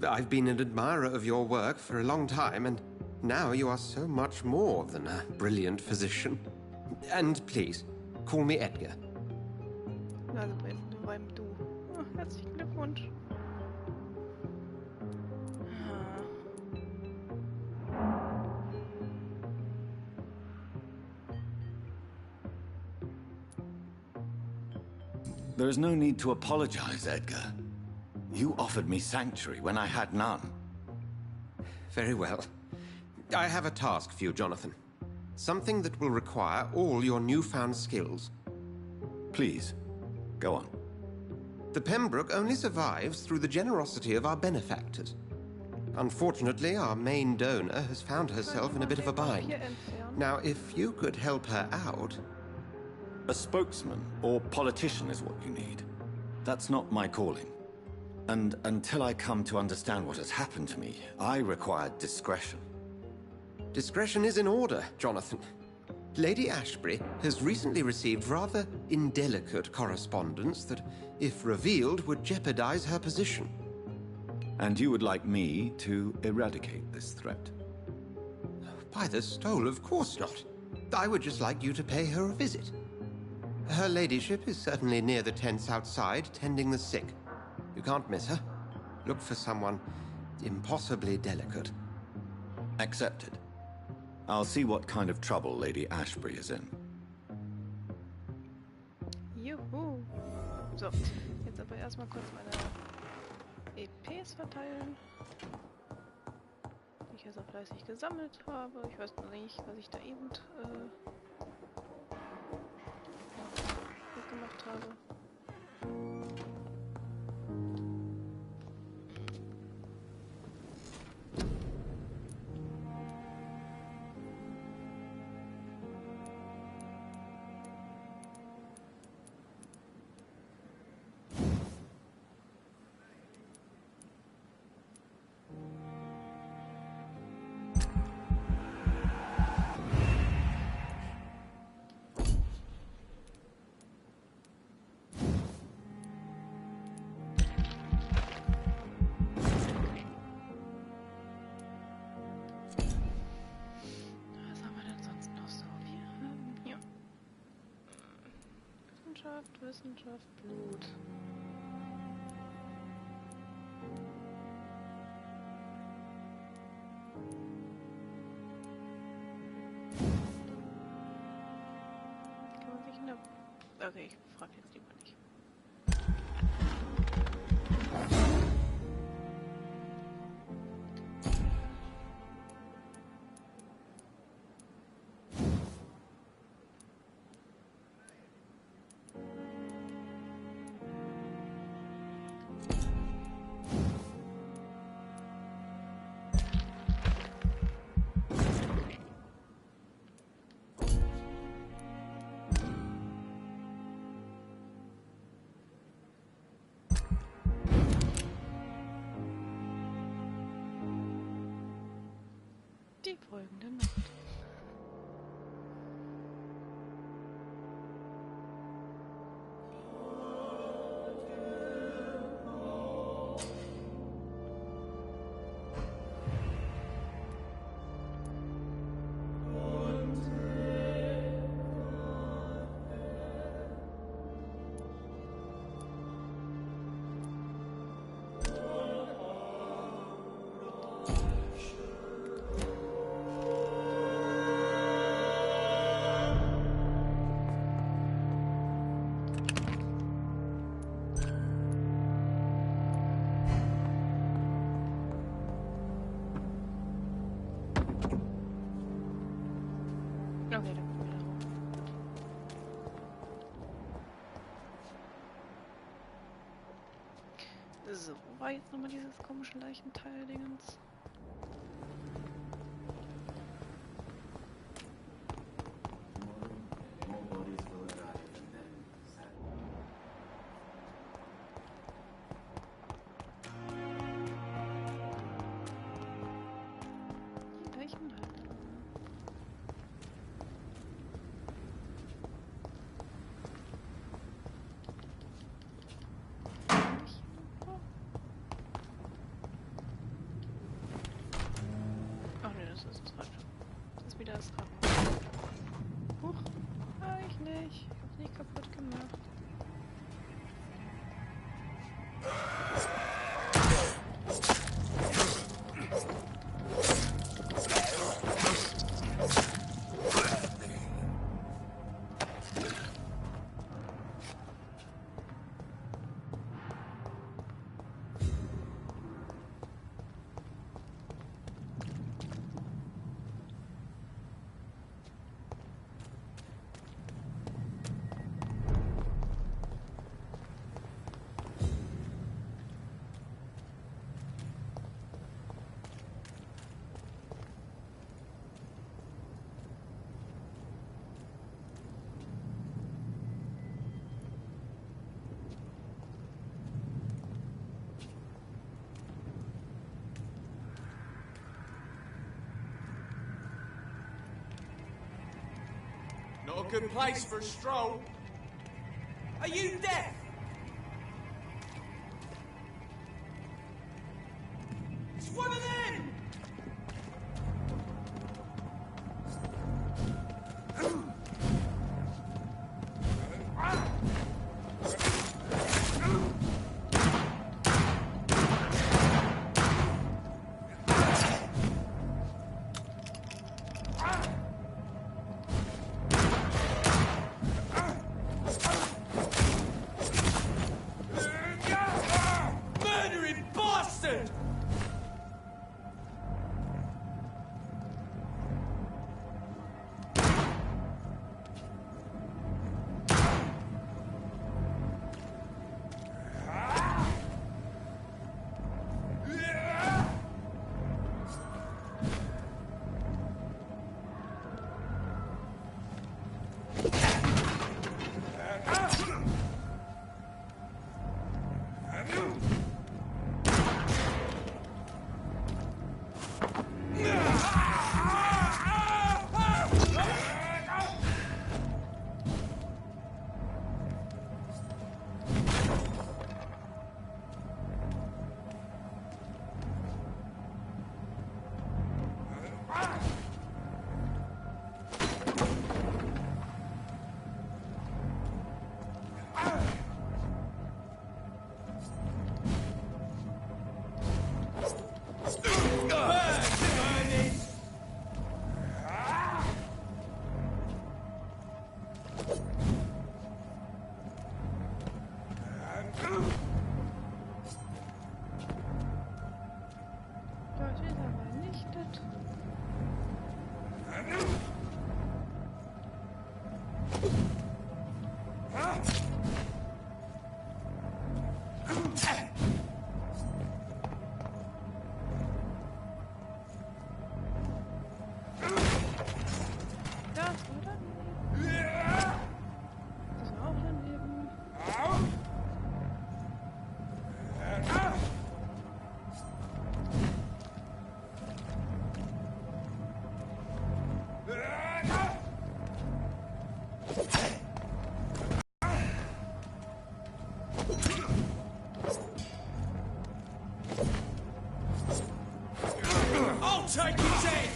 I've been an admirer of your work for a long time, and now you are so much more than a brilliant physician. And please, call me Edgar. Also beim Du. Oh, herzlichen Glückwunsch. There is no need to apologize, Edgar. You offered me sanctuary when I had none. Very well. I have a task for you, Jonathan. Something that will require all your newfound skills. Please, go on. The Pembroke only survives through the generosity of our benefactors. Unfortunately, our main donor has found herself in a bit of a bind. Now, if you could help her out... A spokesman or politician is what you need. That's not my calling. And until I come to understand what has happened to me, I require discretion. Discretion is in order, Jonathan. Lady Ashbury has recently received rather indelicate correspondence that, if revealed, would jeopardize her position. And you would like me to eradicate this threat? By the stole, of course not. I would just like you to pay her a visit. Her ladyship is certainly near the tents outside, tending the sick. You can't miss her. Look for someone impossibly delicate. Accepted. I'll see what kind of trouble Lady Ashbury is in. Juhu. So, jetzt aber erstmal kurz meine EPs verteilen. Die ich ja so fleißig gesammelt habe. Ich weiß noch nicht, was ich da eben gemacht habe. Wissenschaft, Blut. Kann man sich in der... Okay, ich frage jetzt lieber nicht. Die folgende Nacht. Okay, dann kommen wir da hoch. So, wo war jetzt nochmal dieses komische Leichenteil-Dingens? Die Leichen halt. Das Krankenhaus. Huch, ich nicht. Ich hab's nicht kaputt gemacht. a good place for a stroll. Are you deaf? It's one of them! Take his head!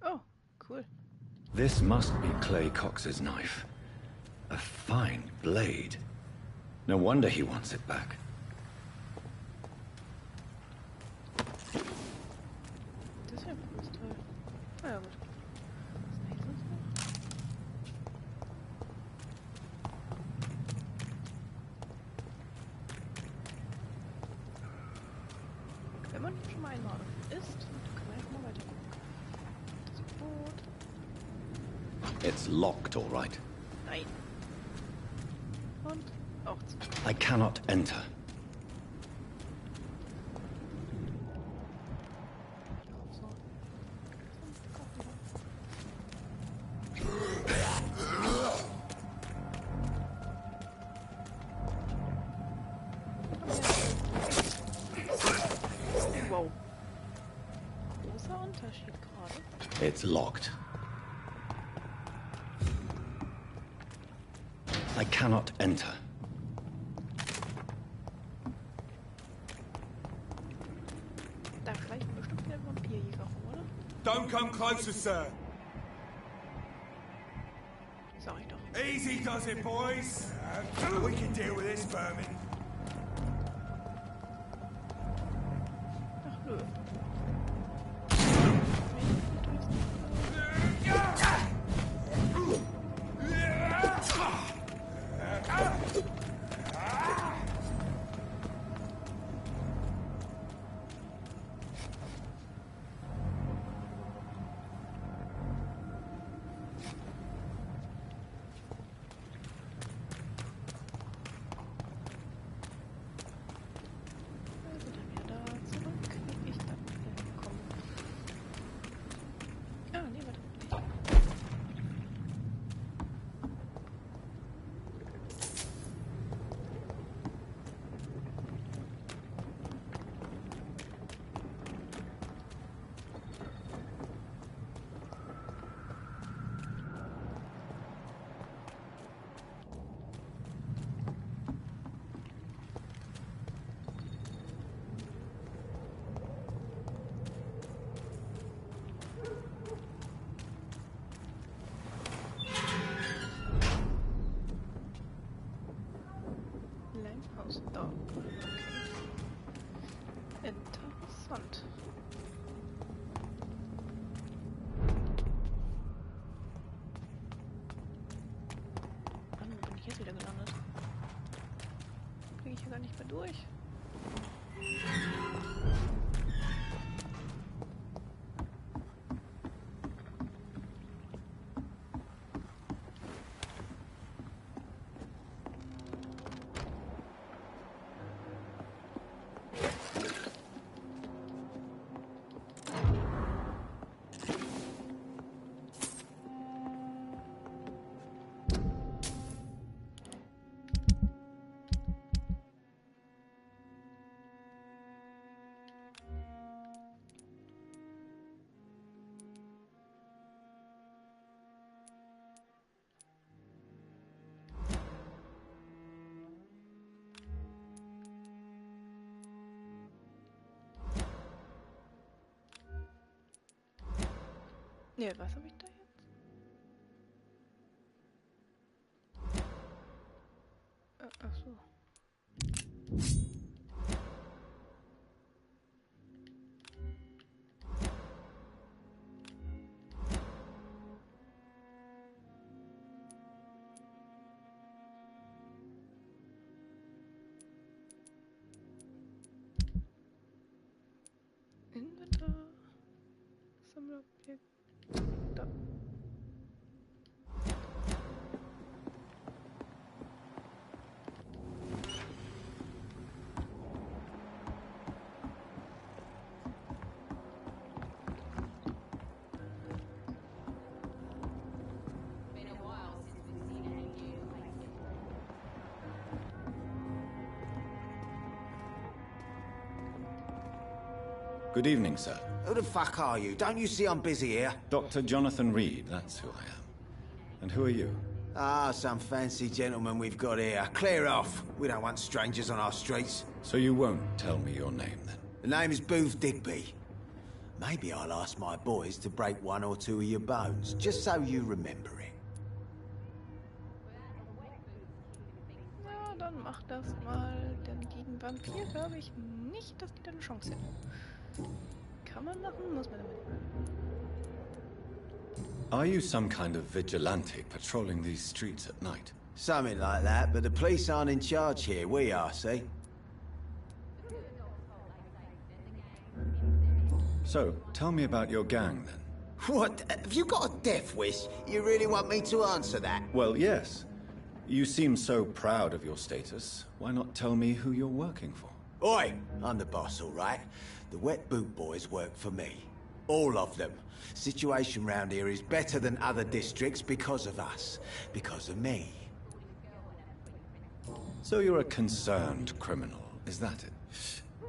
Oh, cool. This must be Clay Cox's knife. A fine blade. No wonder he wants it back. Das ist ja ganz toll. Ah ja, gut. Was ist eigentlich sonst noch? Immer konnten schon mal einmal ist. Da können wir ja schon mal weiter gucken. Das Boot. It's locked, all right. Nein. Und auch zu. I cannot enter. Wow. Großer Unterschied gerade. It's locked. I cannot enter. Da vielleicht bestimmt wieder ein Vampirjäger rum, oder? Don't come closer, sir. Sag ich doch. Easy does it, boys. We can deal with this vermin. Ach nö. Aus da. Okay. Interessant. Mann, wo bin ich jetzt wieder gelandet? Kriege ich ja gar nicht mehr durch. Ne, was habe ich da jetzt? Ach so. Inventar. Sammlerobjekt. Da. Good evening, sir. Who the fuck are you? Don't you see I'm busy here? Dr. Jonathan Reed, that's who I am. And who are you? Ah, some fancy gentleman we've got here. Clear off. We don't want strangers on our streets. So you won't tell me your name, then? The name is Booth Digby. Maybe I'll ask my boys to break one or two of your bones, just so you remember it. Ja, dann mach das mal, denn gegen Vampyr glaube ich nicht, dass die da eine Chance hätten. Kann man machen, muss man damit. Are you some kind of vigilante patrolling these streets at night? Something like that, but the police aren't in charge here. We are, see? So, tell me about your gang, then. What? Have you got a death wish? You really want me to answer that? Well, yes. You seem so proud of your status. Why not tell me who you're working for? Oi! I'm the boss, all right? The Wet Boot Boys work for me. All of them. Situation round here is better than other districts because of us. Because of me. So you're a concerned criminal, is that it?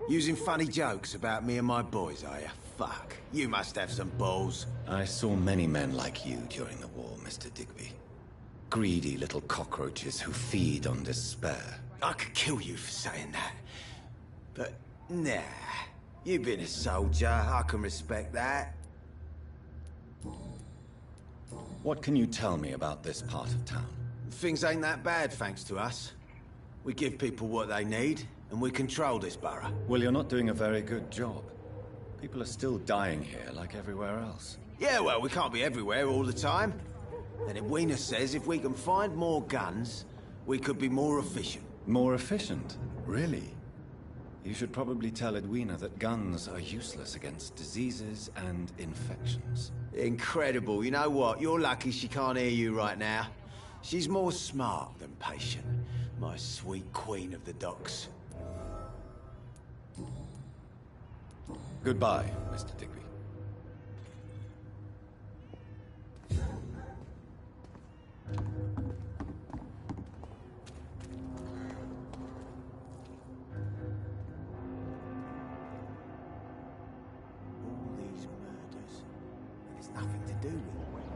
Using funny jokes about me and my boys, are you? Fuck. You must have some balls. I saw many men like you during the war, Mr. Digby. Greedy little cockroaches who feed on despair. I could kill you for saying that. But, nah. You've been a soldier. I can respect that. What can you tell me about this part of town? Things ain't that bad, thanks to us. We give people what they need, and we control this borough. Well, you're not doing a very good job. People are still dying here, like everywhere else. Yeah, well, we can't be everywhere all the time. And Edwina says if we can find more guns, we could be more efficient. More efficient? Really? You should probably tell Edwina that guns are useless against diseases and infections. Incredible. You know what? You're lucky she can't hear you right now. She's more smart than patient. My sweet queen of the docks. Goodbye, Mr. Digby. All these murders, and it's nothing to do with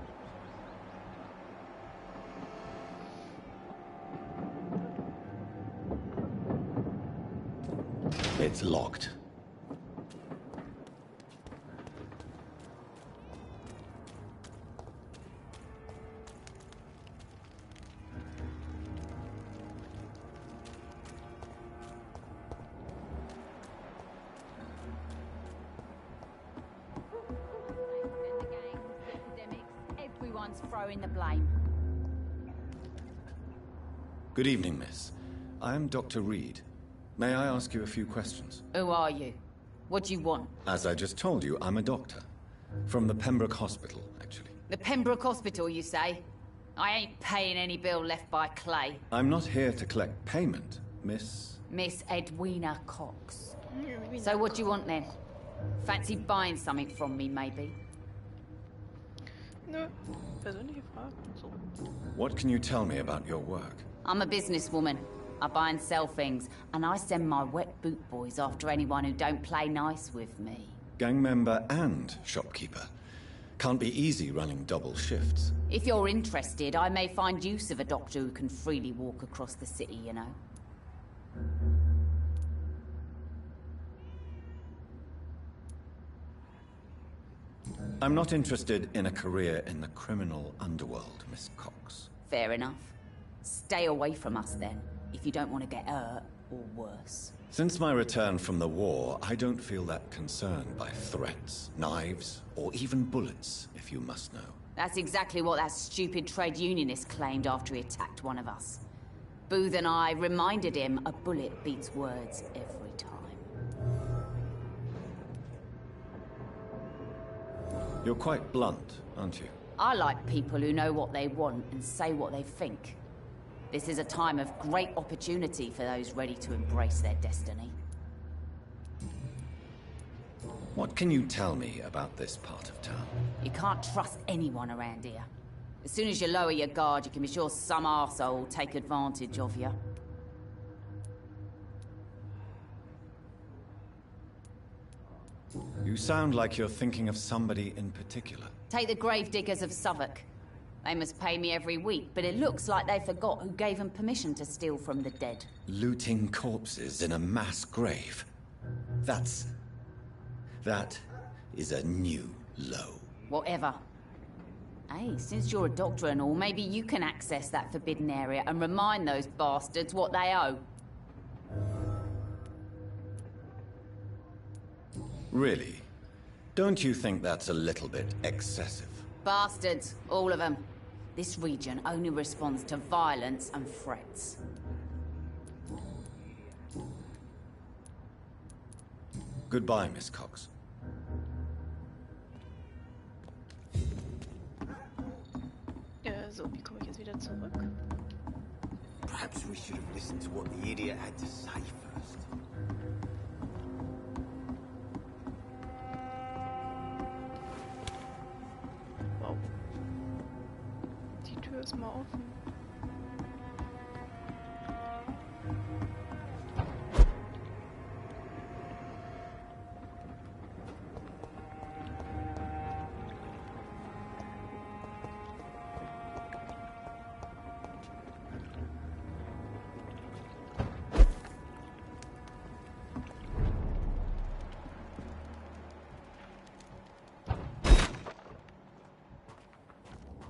it. It's locked. Everyone's throwing the blame. Good evening, miss. I am Dr. Reed. May I ask you a few questions? Who are you? What do you want? As I just told you, I'm a doctor. From the Pembroke Hospital, actually. The Pembroke Hospital, you say? I ain't paying any bill left by Clay. I'm not here to collect payment, Miss... Miss Edwina Cox. So what do you want then? Fancy buying something from me, maybe? Nö, persönliche Fragen und so. What can you tell me about your work? I'm a businesswoman. I buy and sell things, and I send my Wet Boot Boys after anyone who don't play nice with me. Gang member and shopkeeper. Can't be easy running double shifts. If you're interested, I may find use of a doctor who can freely walk across the city, you know. I'm not interested in a career in the criminal underworld, Miss Cox. Fair enough. Stay away from us then, if you don't want to get hurt or worse. Since my return from the war, I don't feel that concerned by threats, knives, or even bullets, if you must know. That's exactly what that stupid trade unionist claimed after he attacked one of us. Booth and I reminded him a bullet beats words every time. You're quite blunt, aren't you? I like people who know what they want and say what they think. This is a time of great opportunity for those ready to embrace their destiny. What can you tell me about this part of town? You can't trust anyone around here. As soon as you lower your guard, you can be sure some arsehole will take advantage of you. You sound like you're thinking of somebody in particular. Take the gravediggers of Southwark. They must pay me every week, but it looks like they forgot who gave them permission to steal from the dead. Looting corpses in a mass grave. That is a new low. Whatever. Hey, since you're a doctor and all, maybe you can access that forbidden area and remind those bastards what they owe. Really? Don't you think that's a little bit excessive? Bastards, all of them. This region only responds to violence and threats. Goodbye, Miss Cox. zurück. Perhaps we should have listened to what the idiot had to say first. Wow. Die Tür ist mal offen.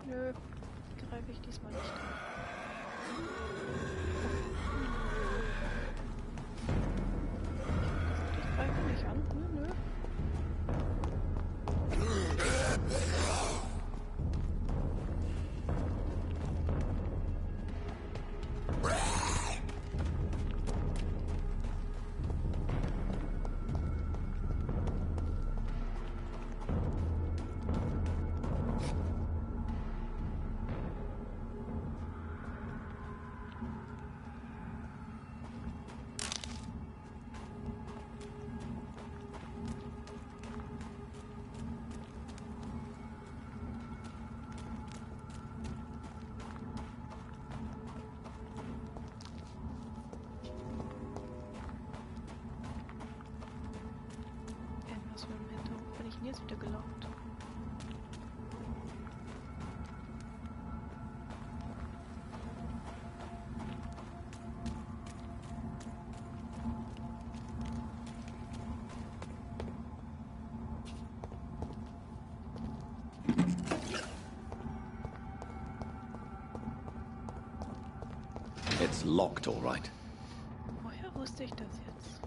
Nö, greife ich diesmal nicht an. Ich greife nicht an. Nö. Bin jetzt wieder gelockt. It's locked, all right. Woher wusste ich das jetzt?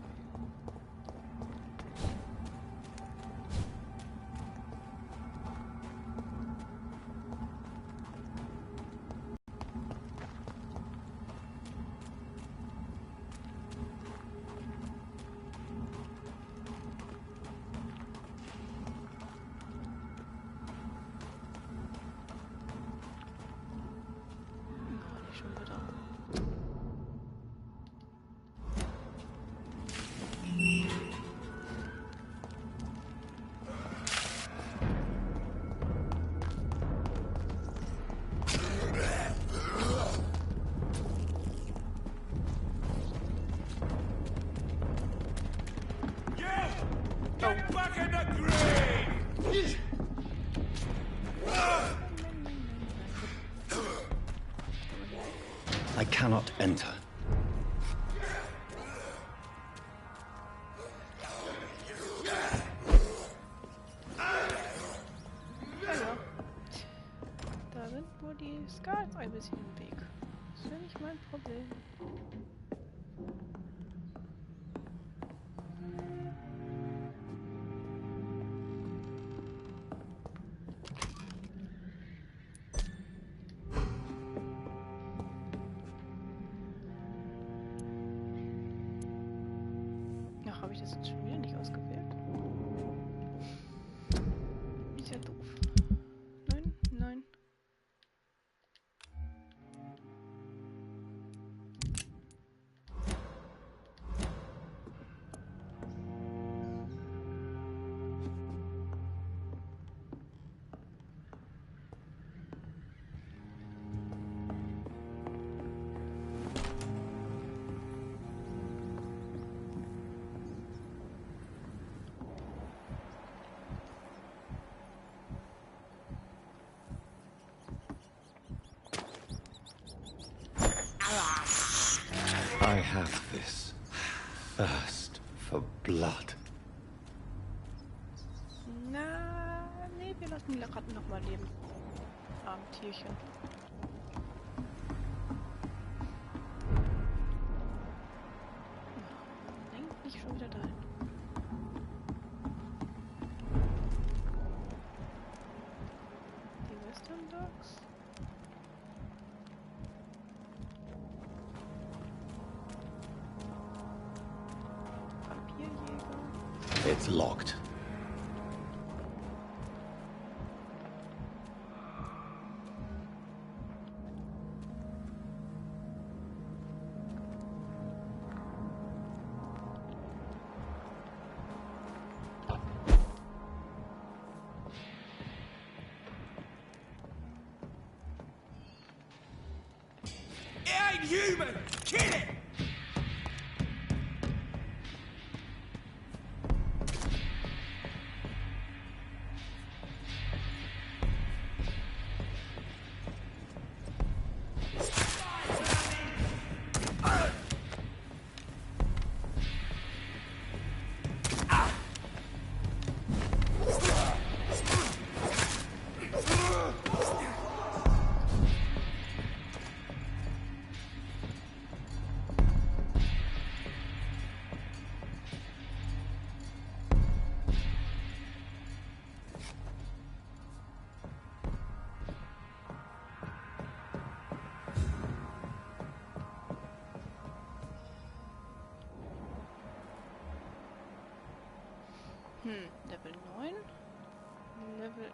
Get back in the grave! I cannot enter. Da sind wohl die Skulls ein bisschen im Weg. Das ist ja nicht mein Problem. Ach, habe ich das jetzt schon wieder nicht ausgewählt? Ist ja doof. Nein, nein. I have this thirst for blood. Na, nee, wir lassen die Ratten noch mal leben. Armen Tierchen. Nein, nicht schon wieder dahin. Die Western Dogs. It's locked. human! Kill it! Level 9. Level...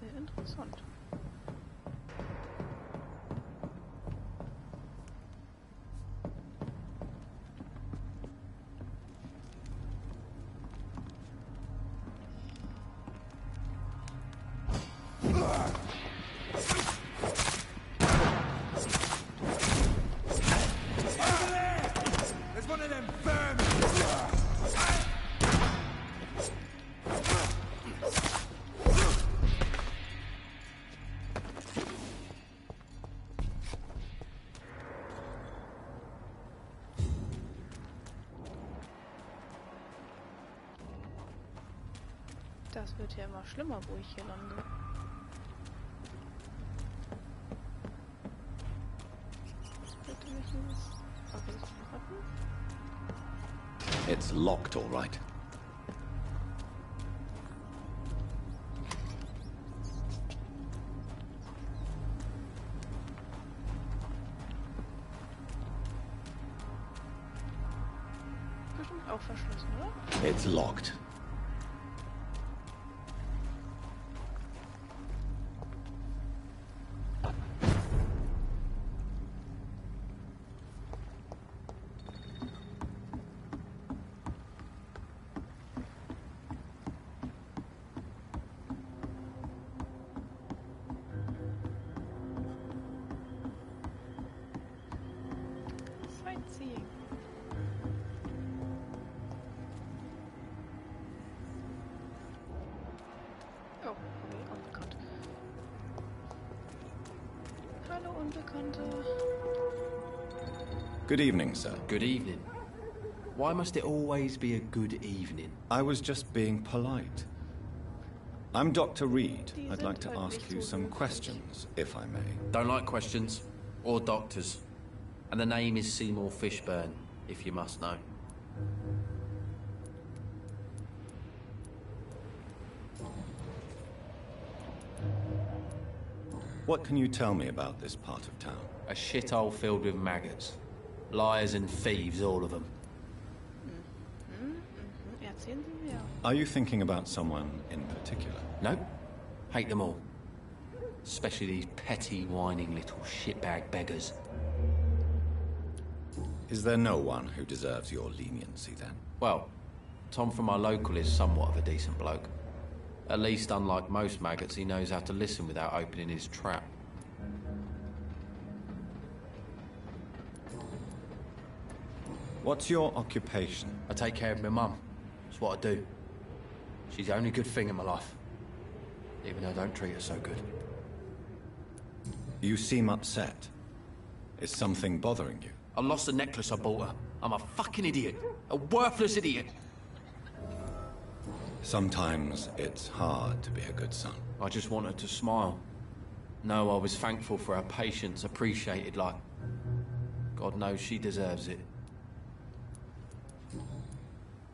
Sehr interessant. There's one of them vermin! Das wird ja immer schlimmer, wo ich hier lande. Bitte mich dieses... Okay, das verraten. It's locked, all right. Bestimmt auch verschlossen, oder? It's locked. Sightseeing. Oh, okay, unbekannt. Hallo, Unbekannte. Good evening, sir. Good evening. Why must it always be a good evening? I was just being polite. I'm Dr. Reed. I'd like to ask you some questions, if I may. Don't like questions. Or doctors. And the name is Seymour Fishburne, if you must know. What can you tell me about this part of town? A shithole filled with maggots. Liars and thieves, all of them. Erzählen Sie mir. Are you thinking about someone in particular? No. Hate them all. Especially these petty, whining little shitbag beggars. Is there no one who deserves your leniency, then? Well, Tom from our local is somewhat of a decent bloke. At least, unlike most maggots, he knows how to listen without opening his trap. What's your occupation? I take care of my mum. That's what I do. She's the only good thing in my life. Even though I don't treat her so good. You seem upset. Is something bothering you? I lost the necklace I bought her. I'm a fucking idiot. A worthless idiot. Sometimes it's hard to be a good son. I just want her to smile. No, I was thankful for her patience, appreciated like... God knows she deserves it.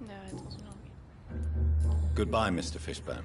Ja, jetzt muss ich noch gehen. Goodbye, Mr. Fishburne.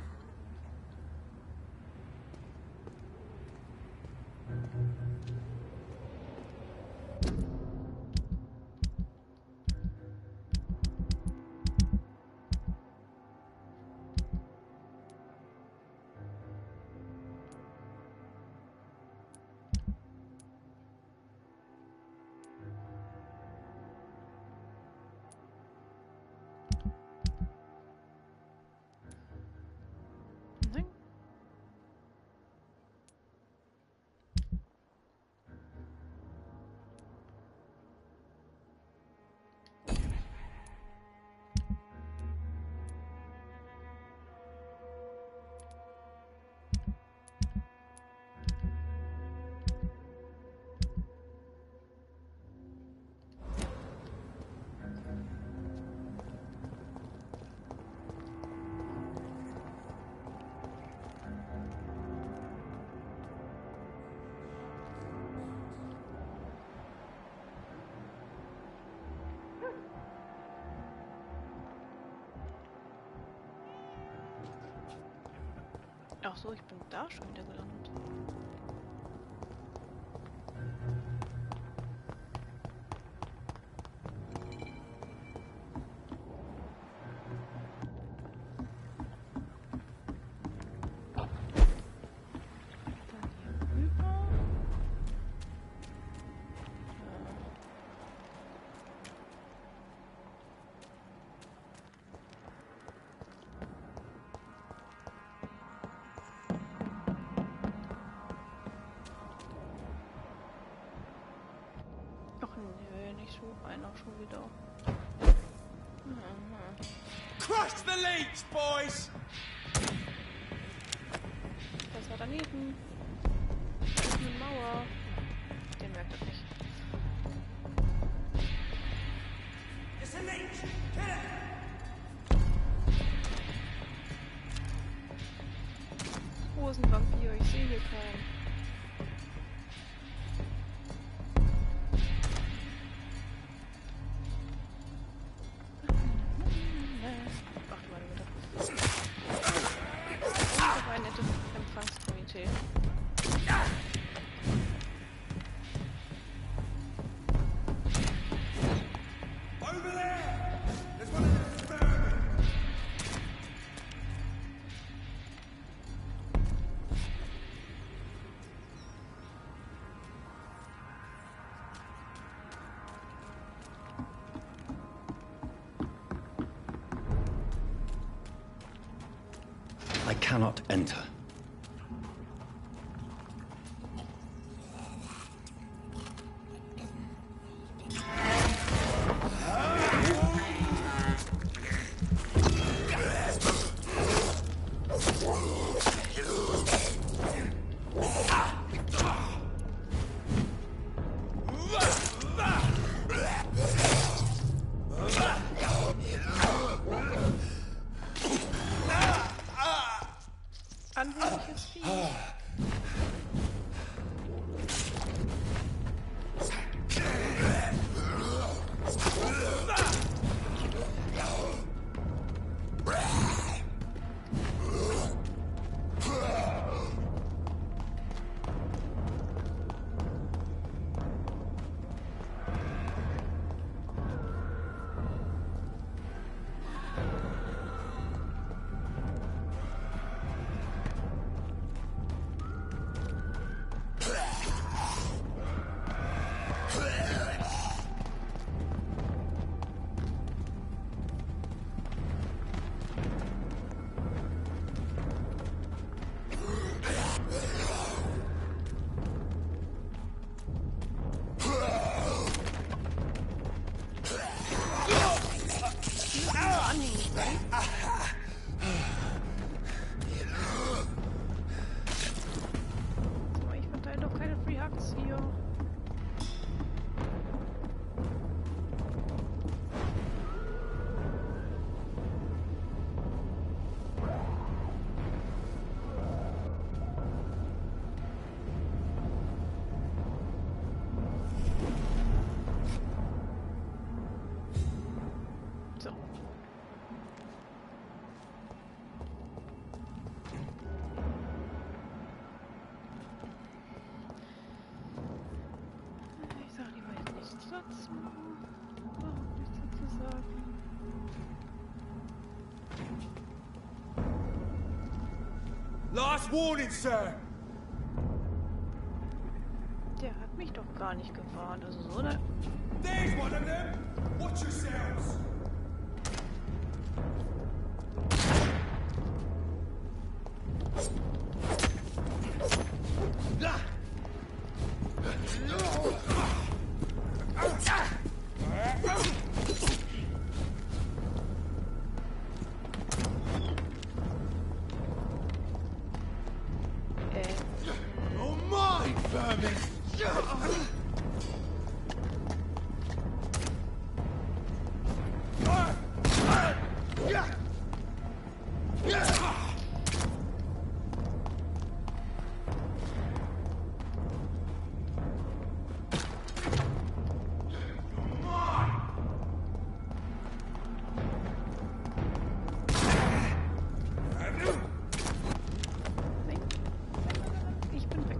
Ach so, ich bin da schon wieder gelandet. Einer schon wieder. Crush the leech, boys! Das war daneben. Das ist eine Mauer. Den merkt das nicht. It's a leech! Kill it! Wo ist ein Vampir? Ich sehe hier keinen. I cannot enter. Anhörliches Vieh. jetzt überhaupt nichts dazu sagen. Last warning, sir! Der hat mich doch gar nicht gewarnt, also so ne? There's one of them! Watch yourselves! Oh my, vermin! Ich bin weg.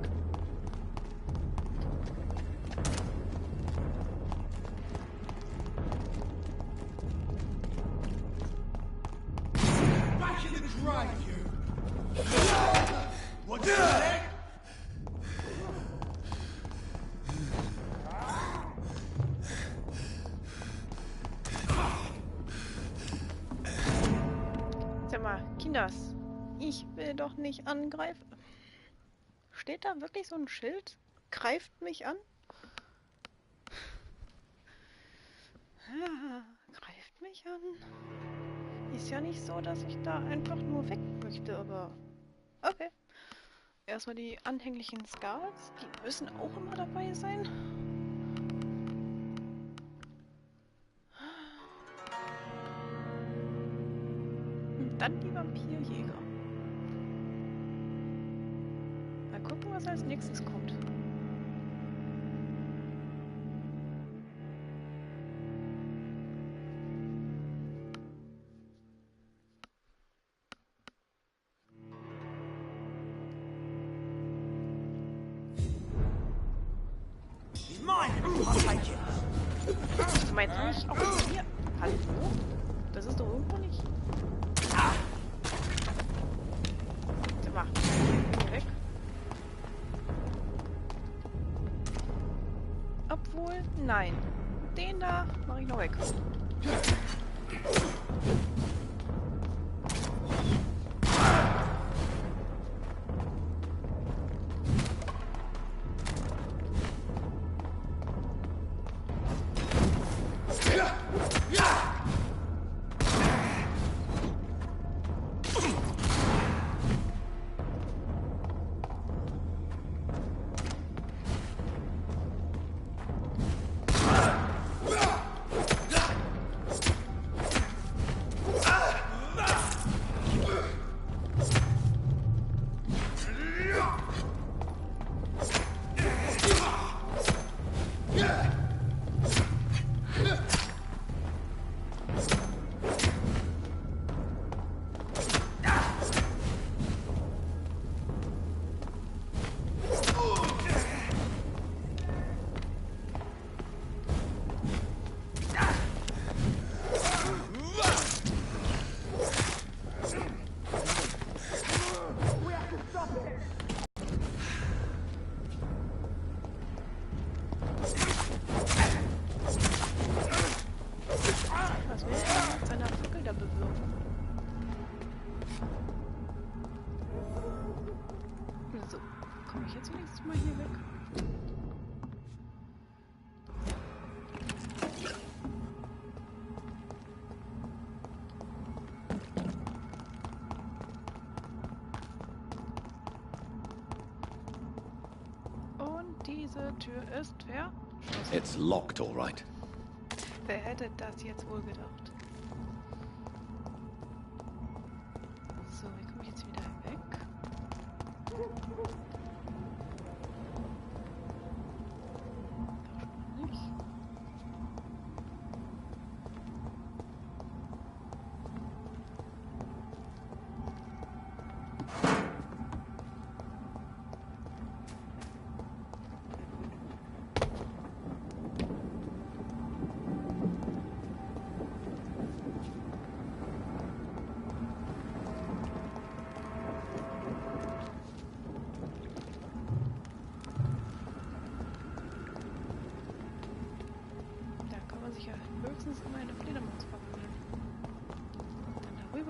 Back in the grave, you! What's that? Sag mal, Kinders, ich will doch nicht angreifen. Steht da wirklich so ein Schild? Greift mich an? Ja, greift mich an. Ist ja nicht so, dass ich da einfach nur weg möchte, aber okay. Erstmal die anhänglichen Skulls, die müssen auch immer dabei sein. Und dann die Vampirjäger. Mal gucken, was als nächstes kommt. He's mine! I'll take it! Du meinst nicht auch hier? Hallo? Das ist doch irgendwo nicht. Sag mal, geh weg. Obwohl, nein. Den da mache ich noch weg. Diese Tür ist verschlossen. It's locked, all right. Wer hätte das jetzt wohl gedacht? So, wie komme ich jetzt wieder weg? Doch nicht.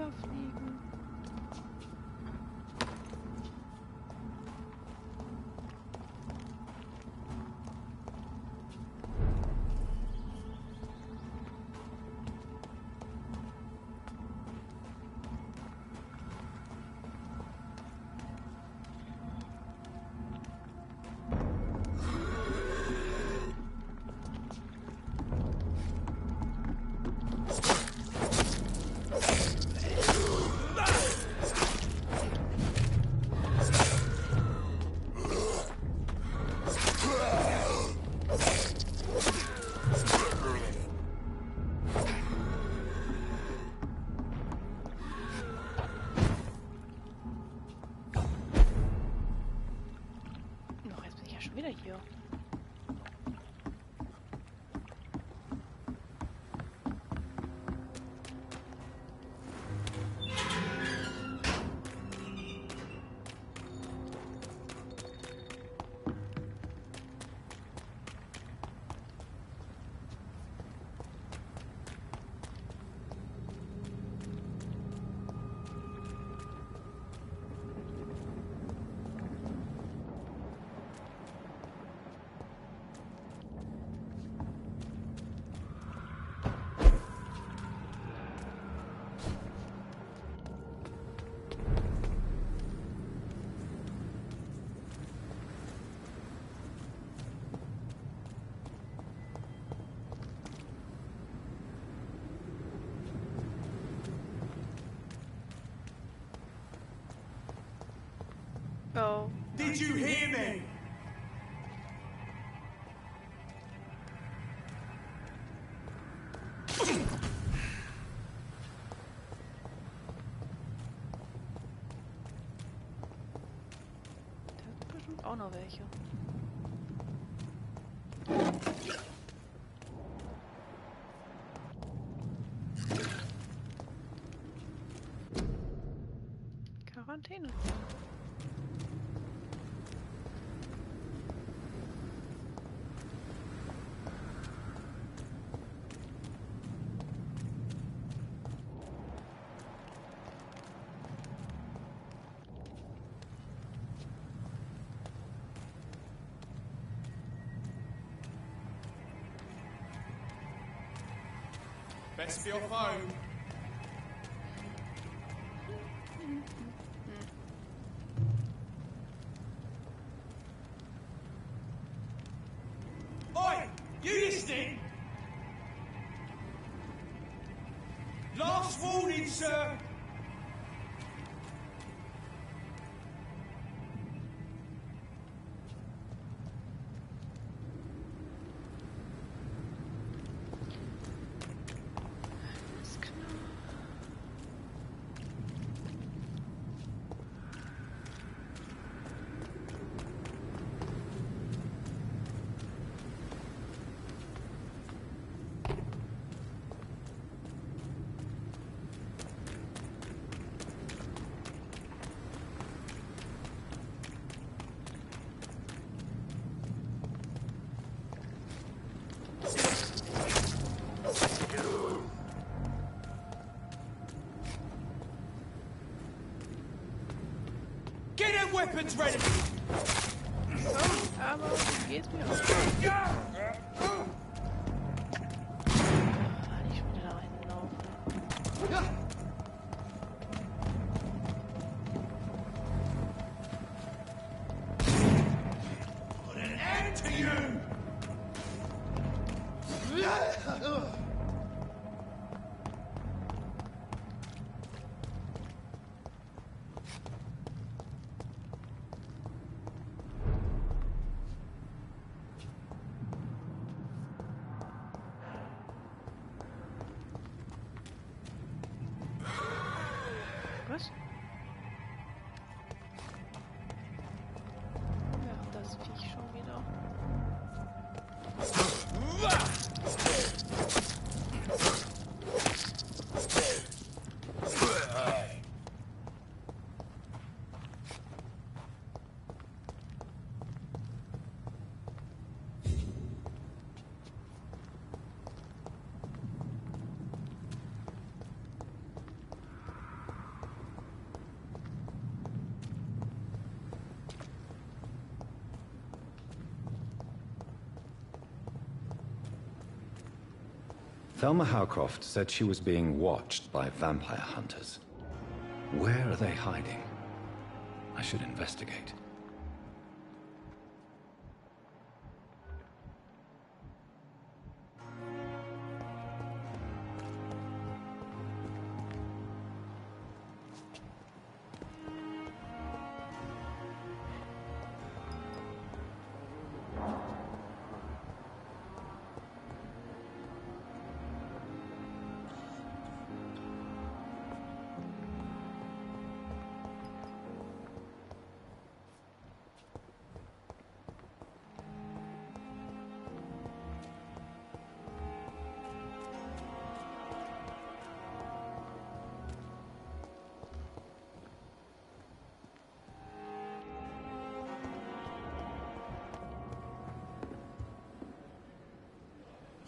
rüberfliegen. Wieder hier. Oh. Did you hear me? Da sind bestimmt auch noch welche. Quarantäne. Best be your phone. Oi! You listening? Last warning, sir. Get them weapons ready! So, aber wie geht's mir aus? Nicht schon wieder da reinlaufen. Ja. Put an end to you! Thelma Howcroft said she was being watched by vampire hunters. Where are they hiding? I should investigate.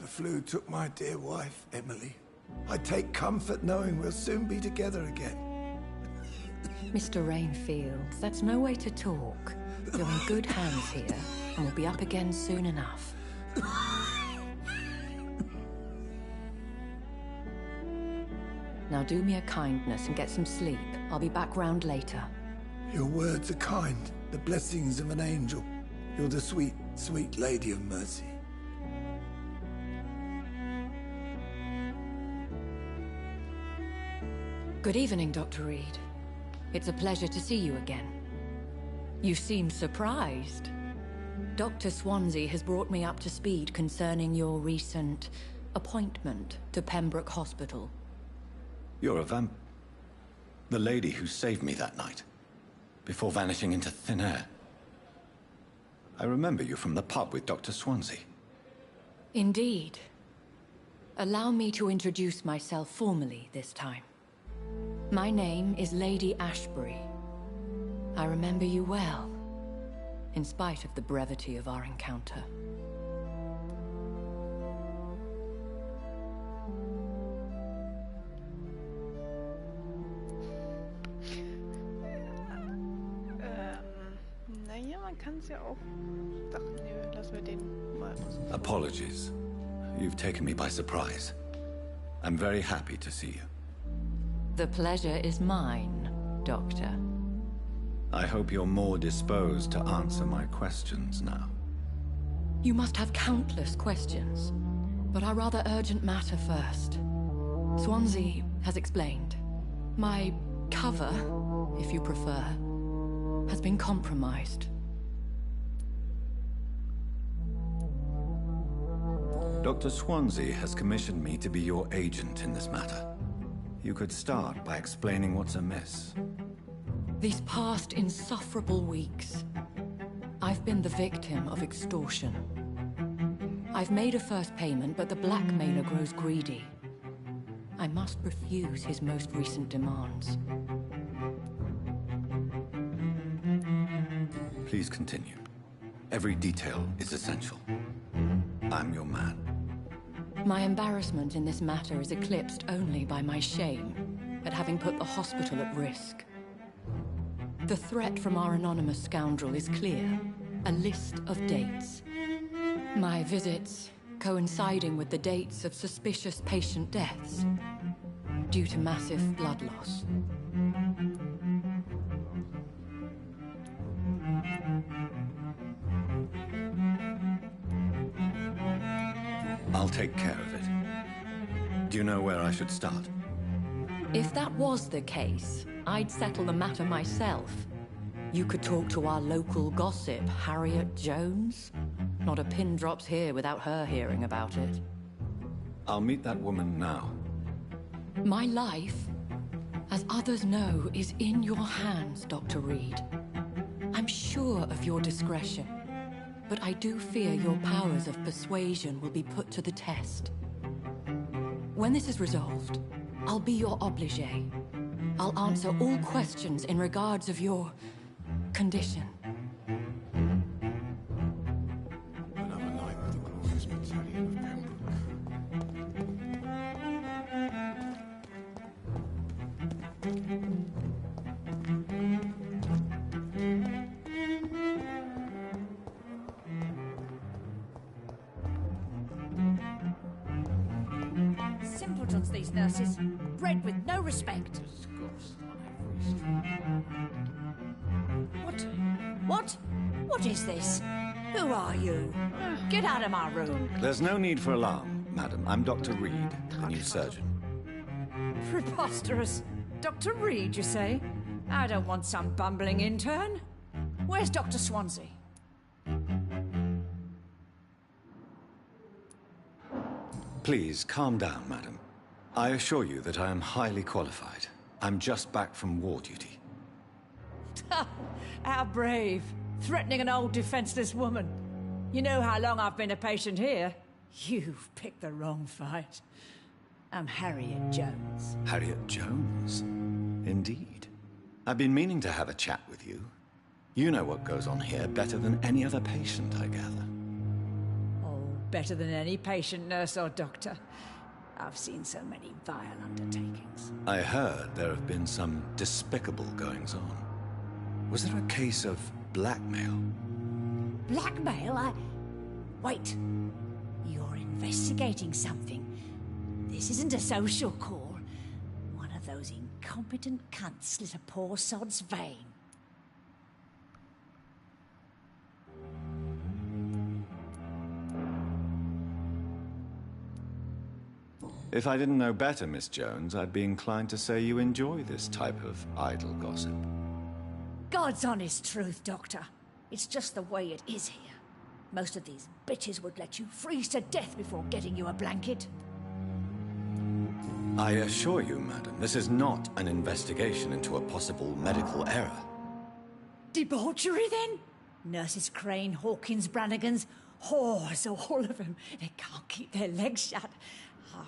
The flu took my dear wife, Emily. I take comfort knowing we'll soon be together again. Mr. Rainfield, that's no way to talk. You're in good hands here, and we'll be up again soon enough. Now do me a kindness and get some sleep. I'll be back round later. Your words are kind, the blessings of an angel. You're the sweet, sweet Lady of Mercy. Good evening, Dr. Reed. It's a pleasure to see you again. You seem surprised. Dr. Swansea has brought me up to speed concerning your recent appointment to Pembroke Hospital. You're a the lady who saved me that night, before vanishing into thin air. I remember you from the pub with Dr. Swansea. Indeed. Allow me to introduce myself formally this time. My name is Lady Ashbury. I remember you well, in spite of the brevity of our encounter. Naja, man kann es ja auch... Ach, nö, lassen wir den mal aus. Apologies. You've taken me by surprise. I'm very happy to see you. The pleasure is mine, Doctor. I hope you're more disposed to answer my questions now. You must have countless questions, but our rather urgent matter first. Swansea has explained. My cover, if you prefer, has been compromised. Dr. Swansea has commissioned me to be your agent in this matter. You could start by explaining what's amiss. These past insufferable weeks, I've been the victim of extortion. I've made a first payment, but the blackmailer grows greedy. I must refuse his most recent demands. Please continue. Every detail is essential. I'm your man. My embarrassment in this matter is eclipsed only by my shame at having put the hospital at risk. The threat from our anonymous scoundrel is clear. A list of dates. My visits coinciding with the dates of suspicious patient deaths due to massive blood loss. I'll take care of it. Do you know where I should start? If that was the case, I'd settle the matter myself. You could talk to our local gossip, Harriet Jones. Not a pin drops here without her hearing about it. I'll meet that woman now. My life, as others know, is in your hands, Dr. Reed. I'm sure of your discretion, but I do fear your powers of persuasion will be put to the test. When this is resolved, I'll be your obligé. I'll answer all questions in regards of your condition. Another night with the glorious battalion of Pembroke. Respect with no respect. What is this? Who are you? Get out of my room. There's no need for alarm, madam. I'm Dr. Reed, the new surgeon. Preposterous. Dr. Reed, you say? I don't want some bumbling intern. Where's Dr. Swansea? Please, calm down, madam. I assure you that I am highly qualified. I'm just back from war duty. How brave. Threatening an old defenseless woman. You know how long I've been a patient here? You've picked the wrong fight. I'm Harriet Jones. Harriet Jones? Indeed. I've been meaning to have a chat with you. You know what goes on here better than any other patient, I gather. Oh, better than any patient, nurse or doctor. I've seen so many vile undertakings. I heard there have been some despicable goings-on. Was there a case of blackmail? Blackmail? Wait. You're investigating something. This isn't a social call. One of those incompetent cunts slit a poor sod's vein. If I didn't know better, Miss Jones, I'd be inclined to say you enjoy this type of idle gossip. God's honest truth, Doctor. It's just the way it is here. Most of these bitches would let you freeze to death before getting you a blanket. I assure you, madam, this is not an investigation into a possible medical error. Debauchery, then? Nurses Crane, Hawkins, Brannigans, whores, all of them. They can't keep their legs shut.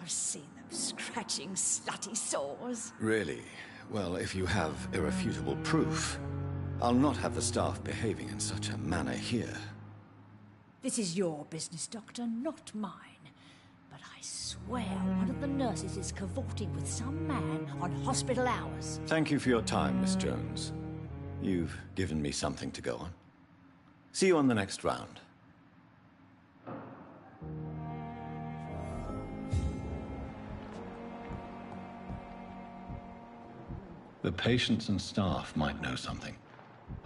I've seen them scratching slutty sores. Really? Well, if you have irrefutable proof, I'll not have the staff behaving in such a manner here. This is your business, Doctor, not mine. But I swear one of the nurses is cavorting with some man on hospital hours. Thank you for your time, Miss Jones. You've given me something to go on. See you on the next round. The patients and staff might know something.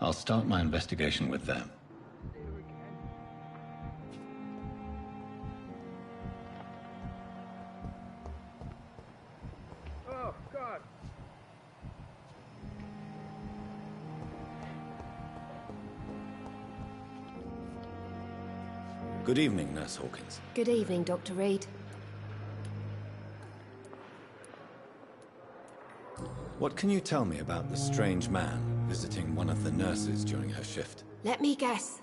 I'll start my investigation with them. Oh, God. Good evening, Nurse Hawkins. Good evening, Dr. Reed. What can you tell me about the strange man visiting one of the nurses during her shift? Let me guess.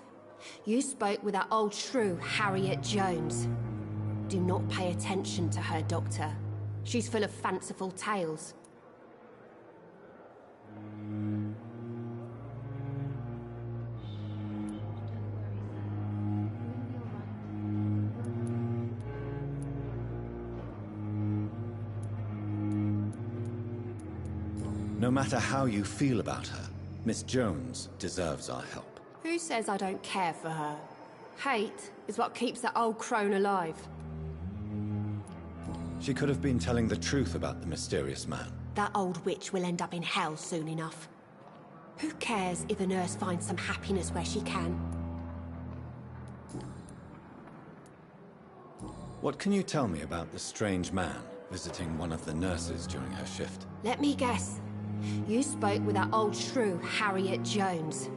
You spoke with that old shrew, Harriet Jones. Do not pay attention to her, Doctor. She's full of fanciful tales. No matter how you feel about her, Miss Jones deserves our help. Who says I don't care for her? Hate is what keeps that old crone alive. She could have been telling the truth about the mysterious man. That old witch will end up in hell soon enough. Who cares if a nurse finds some happiness where she can? What can you tell me about the strange man visiting one of the nurses during her shift? Let me guess. You spoke with that old shrew, Harriet Jones.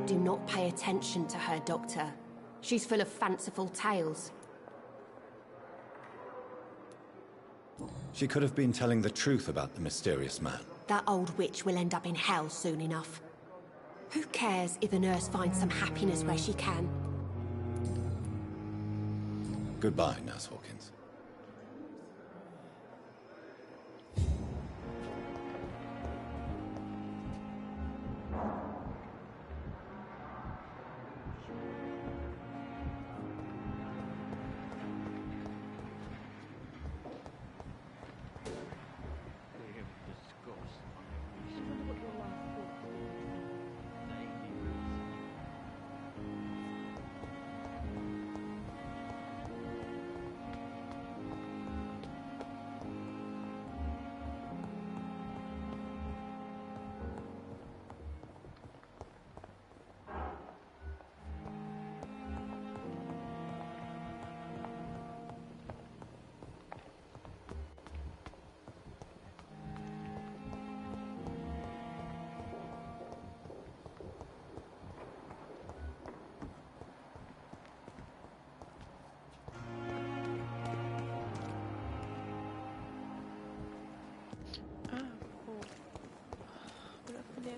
Do not pay attention to her, Doctor. She's full of fanciful tales. She could have been telling the truth about the mysterious man. That old witch will end up in hell soon enough. Who cares if a nurse finds some happiness where she can? Goodbye, Nurse Hawkins.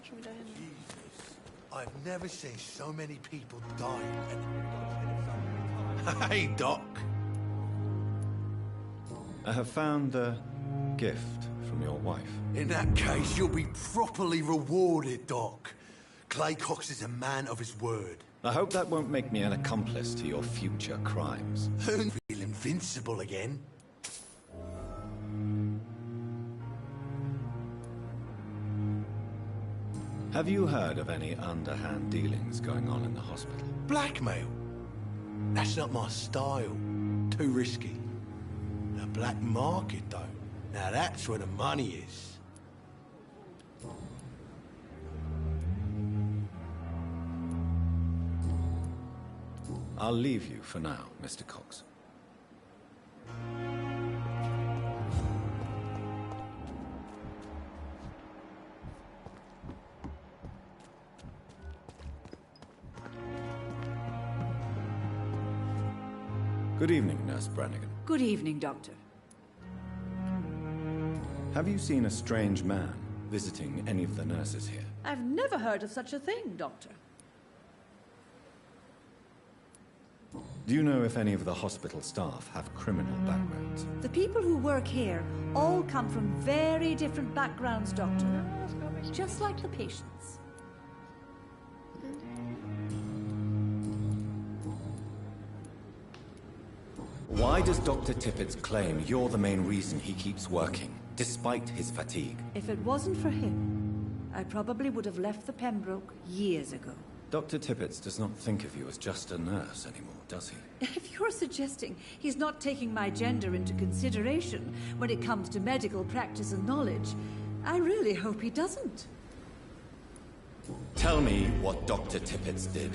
jetzt schon wieder hin? Jesus, I've never seen so many people die. Hey, Doc. I have found the gift from your wife. In that case, you'll be properly rewarded, Doc. Clay Cox is a man of his word. I hope that won't make me an accomplice to your future crimes. Feel invincible again? Have you heard of any underhand dealings going on in the hospital? Blackmail? That's not my style. Too risky. The black market, though. Now that's where the money is. I'll leave you for now, Mr. Cox. Good evening, Nurse Brannigan. Good evening, Doctor. Have you seen a strange man visiting any of the nurses here? I've never heard of such a thing, Doctor. Do you know if any of the hospital staff have criminal backgrounds? The people who work here all come from very different backgrounds, Doctor. Just like the patients. Why does Dr. Tippett's claim you're the main reason he keeps working, despite his fatigue? If it wasn't for him, I probably would have left the Pembroke years ago. Dr. Tippett does not think of you as just a nurse anymore, does he? If you're suggesting he's not taking my gender into consideration when it comes to medical practice and knowledge, I really hope he doesn't. Tell me what Dr. Tippett did.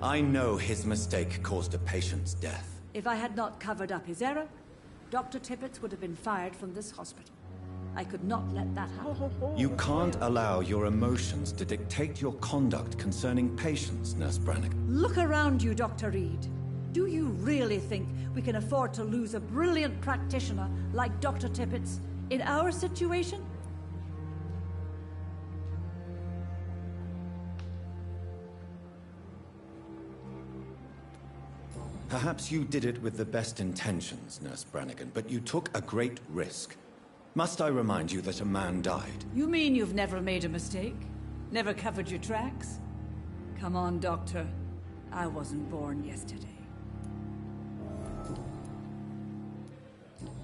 I know his mistake caused a patient's death. If I had not covered up his error, Dr. Tippett would have been fired from this hospital. I could not let that happen. You can't allow your emotions to dictate your conduct concerning patients, Nurse Brannigan. Look around you, Dr. Reed. Do you really think we can afford to lose a brilliant practitioner like Dr. Tippett in our situation? Perhaps you did it with the best intentions, Nurse Brannigan, but you took a great risk. Must I remind you that a man died? You mean you've never made a mistake? Never covered your tracks? Come on, Doctor. I wasn't born yesterday.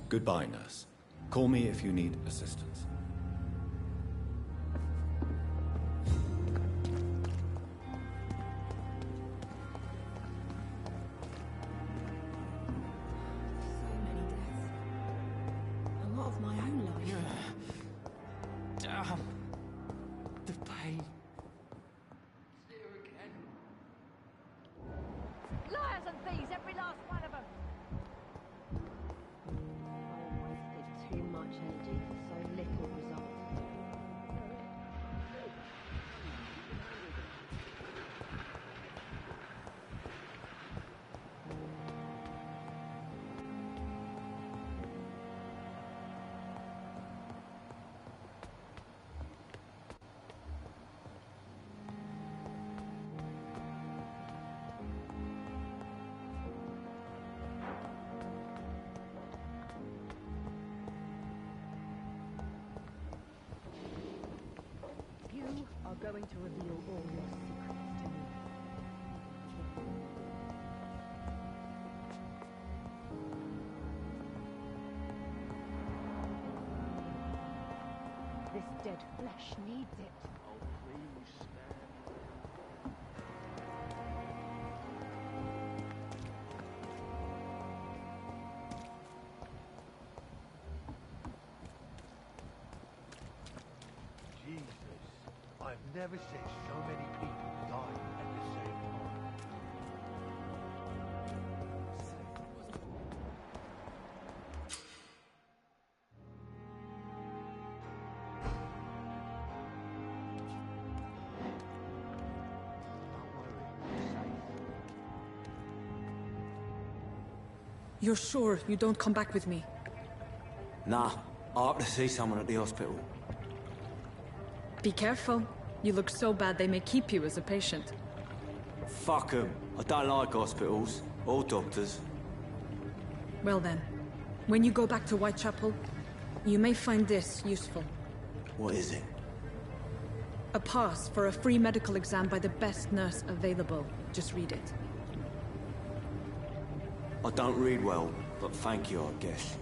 Goodbye, nurse. Call me if you need assistance. The pain. Liars and thieves, every last one of them! Wasted too much energy for so little result. You are going to reveal all your secrets to me. This dead flesh needs it. Oh, please, Jesus, I've never seen so many people die at the same time. You're sure you don't come back with me? Nah, I have to see someone at the hospital. Be careful. You look so bad they may keep you as a patient. Fuck 'em. I don't like hospitals. Or doctors. Well then, when you go back to Whitechapel, you may find this useful. What is it? A pass for a free medical exam by the best nurse available. Just read it. I don't read well, but thank you, I guess.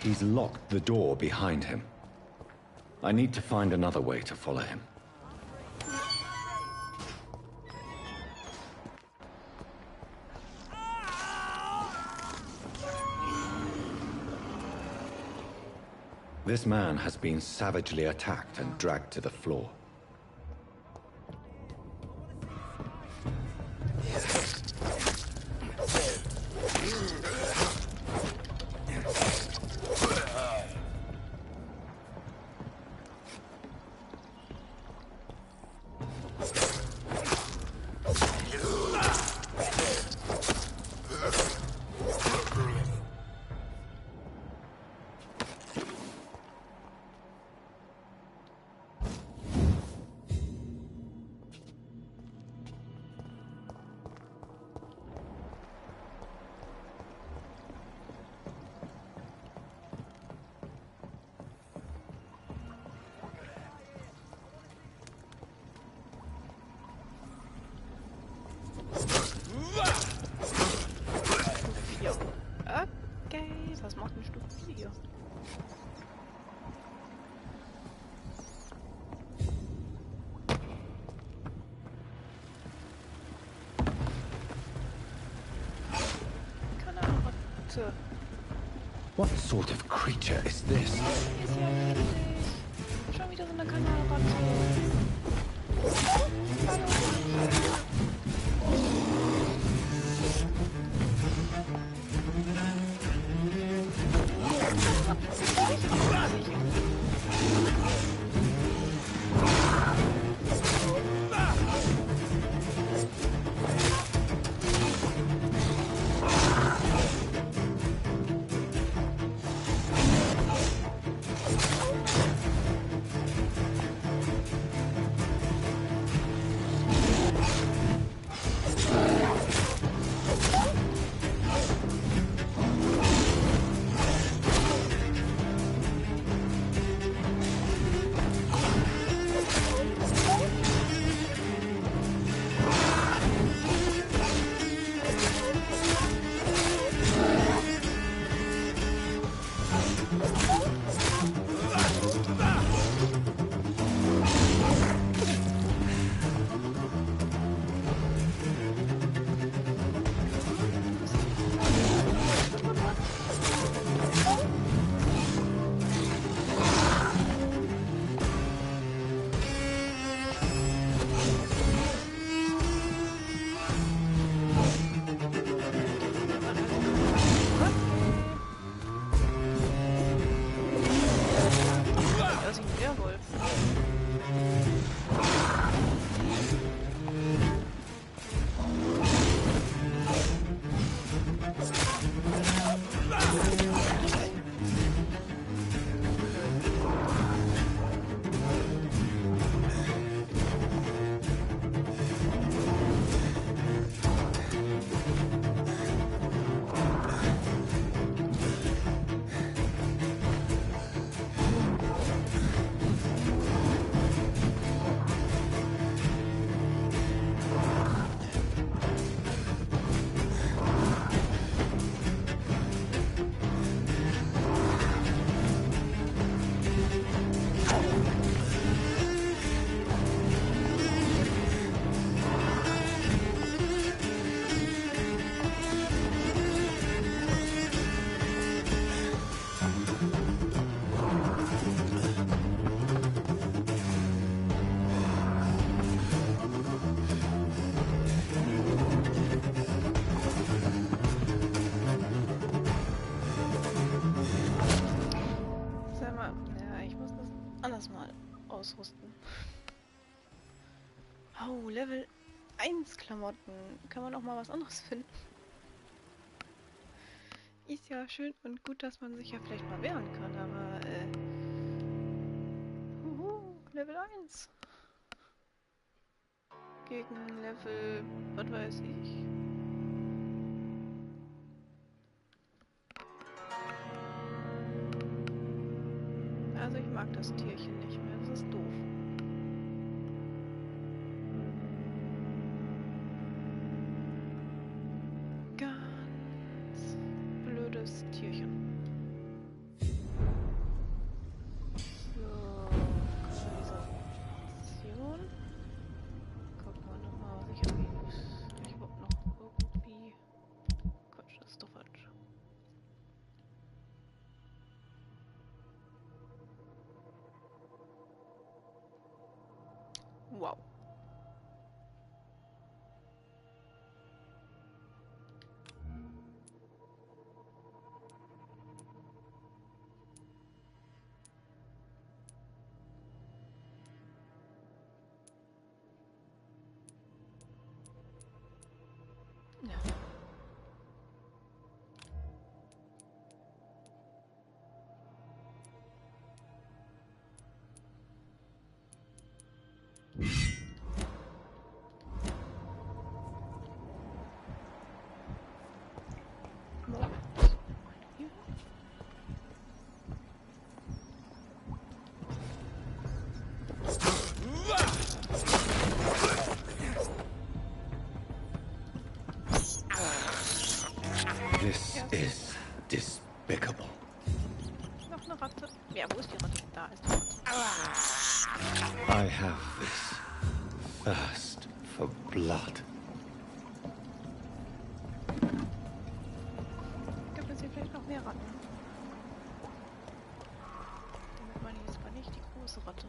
He's locked the door behind him. I need to find another way to follow him. This man has been savagely attacked and dragged to the floor. Okay, was macht ein Stufe 4? Keine Ahnung, was... What sort of creature is this? Ist ja witzig. Schon wieder so eine Kanalratte. anders mal ausrüsten. Oh, Level 1 Klamotten. Kann man auch mal was anderes finden. Ist ja schön und gut, dass man sich ja vielleicht mal wehren kann, aber Level 1. Gegen Level, was weiß ich. Also ich mag das Tierchen nicht mehr, das ist doof. Ganz blödes Tierchen. So, Kanalisation. Gucken wir nochmal, was ich überhaupt noch irgendwie... Quatsch, das ist doch falsch. Wow. Ja. This is despicable. Noch eine Ratte. Ja, wo ist die Ratte? Da ist die Ratte. I have this thirst for blood. Ich glaube, es sind vielleicht noch mehr Ratten. Damit meine ich jetzt mal nicht die große Ratte.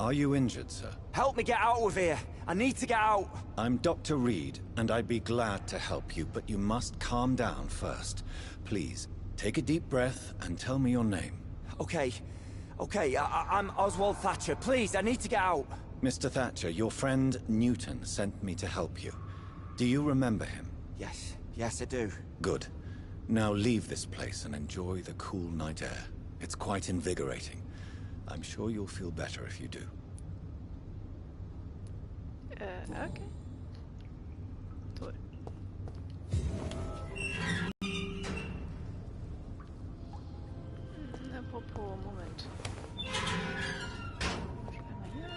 Are you injured, sir? Help me get out of here. I need to get out. I'm Dr. Reed, and I'd be glad to help you, but you must calm down first. Please, take a deep breath and tell me your name. Okay. I'm Oswald Thatcher. Please, I need to get out. Mr. Thatcher, your friend Newton sent me to help you. Do you remember him? Yes, I do. Good. Now leave this place and enjoy the cool night air. It's quite invigorating. I'm sure you'll feel better if you do. Okay. Toll. Apropos, Moment. Einmal hier.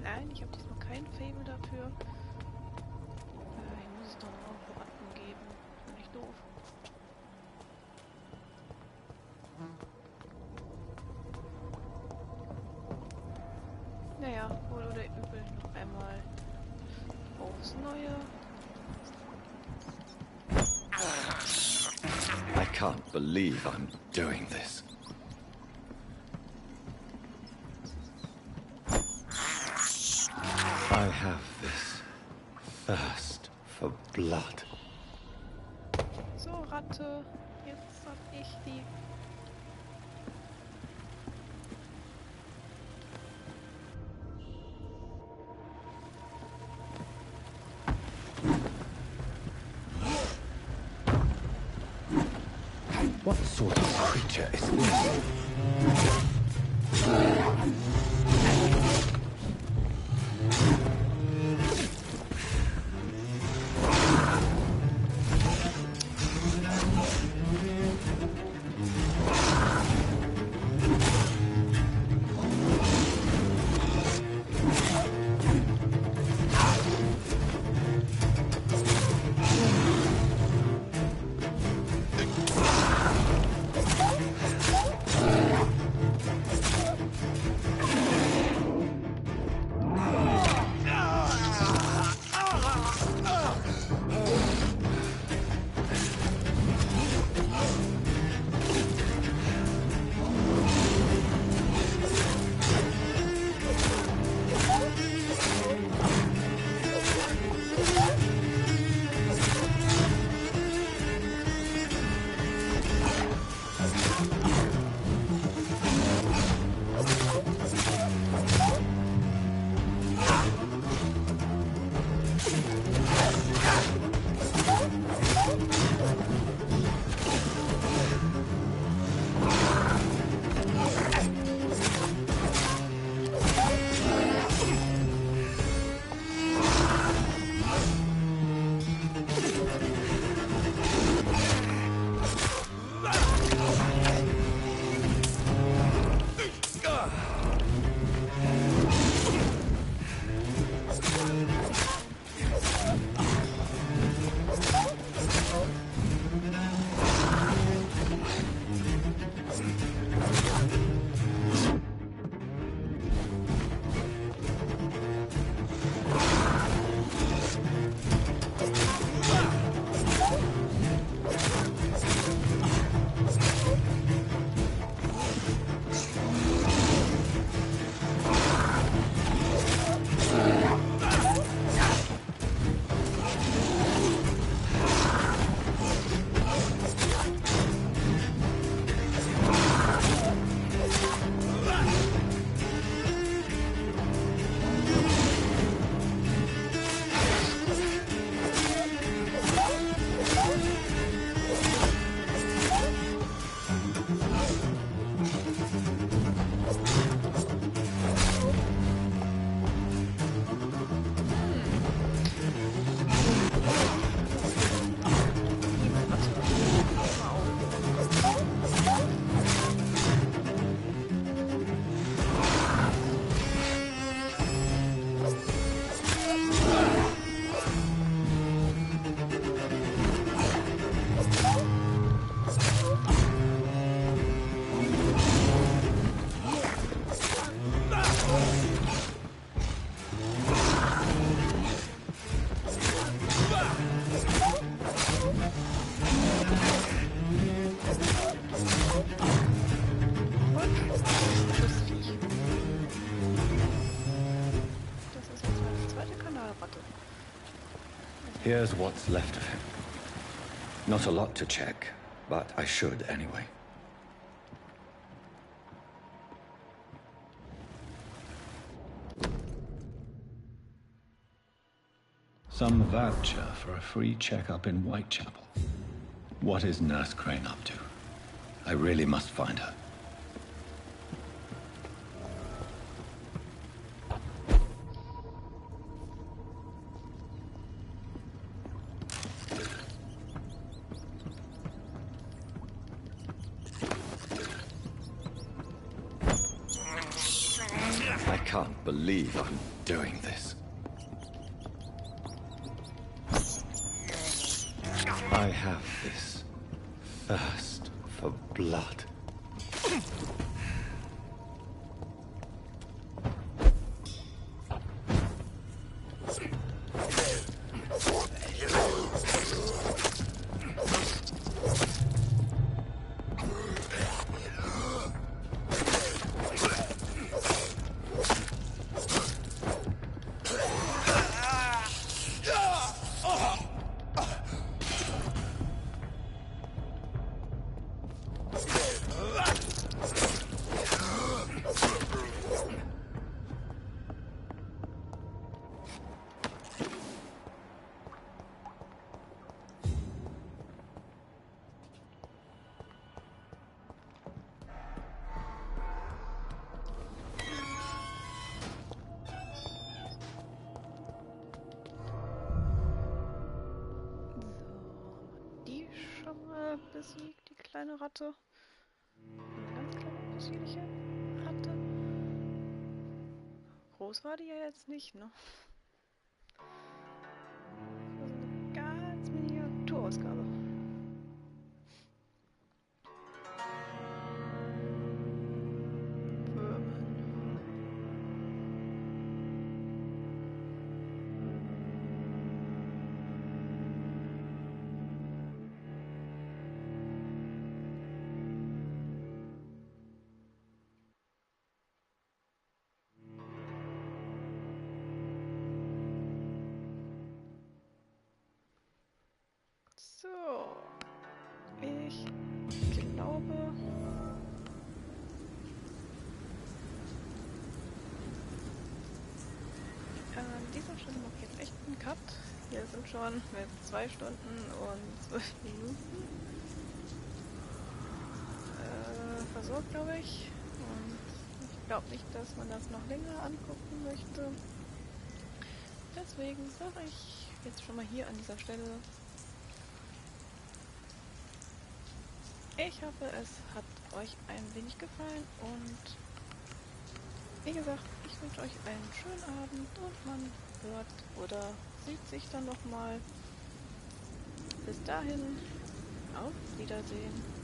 Nein, ich habe diesmal kein Faible dafür. Ich muss es doch noch irgendwo Ratten geben. Ist nicht doof. Naja, wohl oder übel noch einmal aufs Neue. can't believe I'm doing this. I have this thirst for blood. So, Ratte, jetzt hab ich die. What sort of creature is this? Here's what's left of him. Not a lot to check, but I should anyway. Some voucher for a free checkup in Whitechapel. What is Nurse Crane up to? I really must find her. I can't believe I'm doing this. I have this thirst for blood. schon mal besiegt, die kleine Ratte. Eine ganz kleine, possierliche Ratte. Groß war die ja jetzt nicht, ne? Das ist eine ganz Miniaturausgabe. So, ich glaube, an dieser Stelle mache ich jetzt echt einen Cut. Wir sind schon mit 2 Stunden und 12 Minuten versorgt, glaube ich. Und ich glaube nicht, dass man das noch länger angucken möchte. Deswegen sage ich jetzt schon mal hier an dieser Stelle: Ich hoffe, es hat euch ein wenig gefallen und wie gesagt, ich wünsche euch einen schönen Abend und man hört oder sieht sich dann nochmal. Bis dahin, auf Wiedersehen.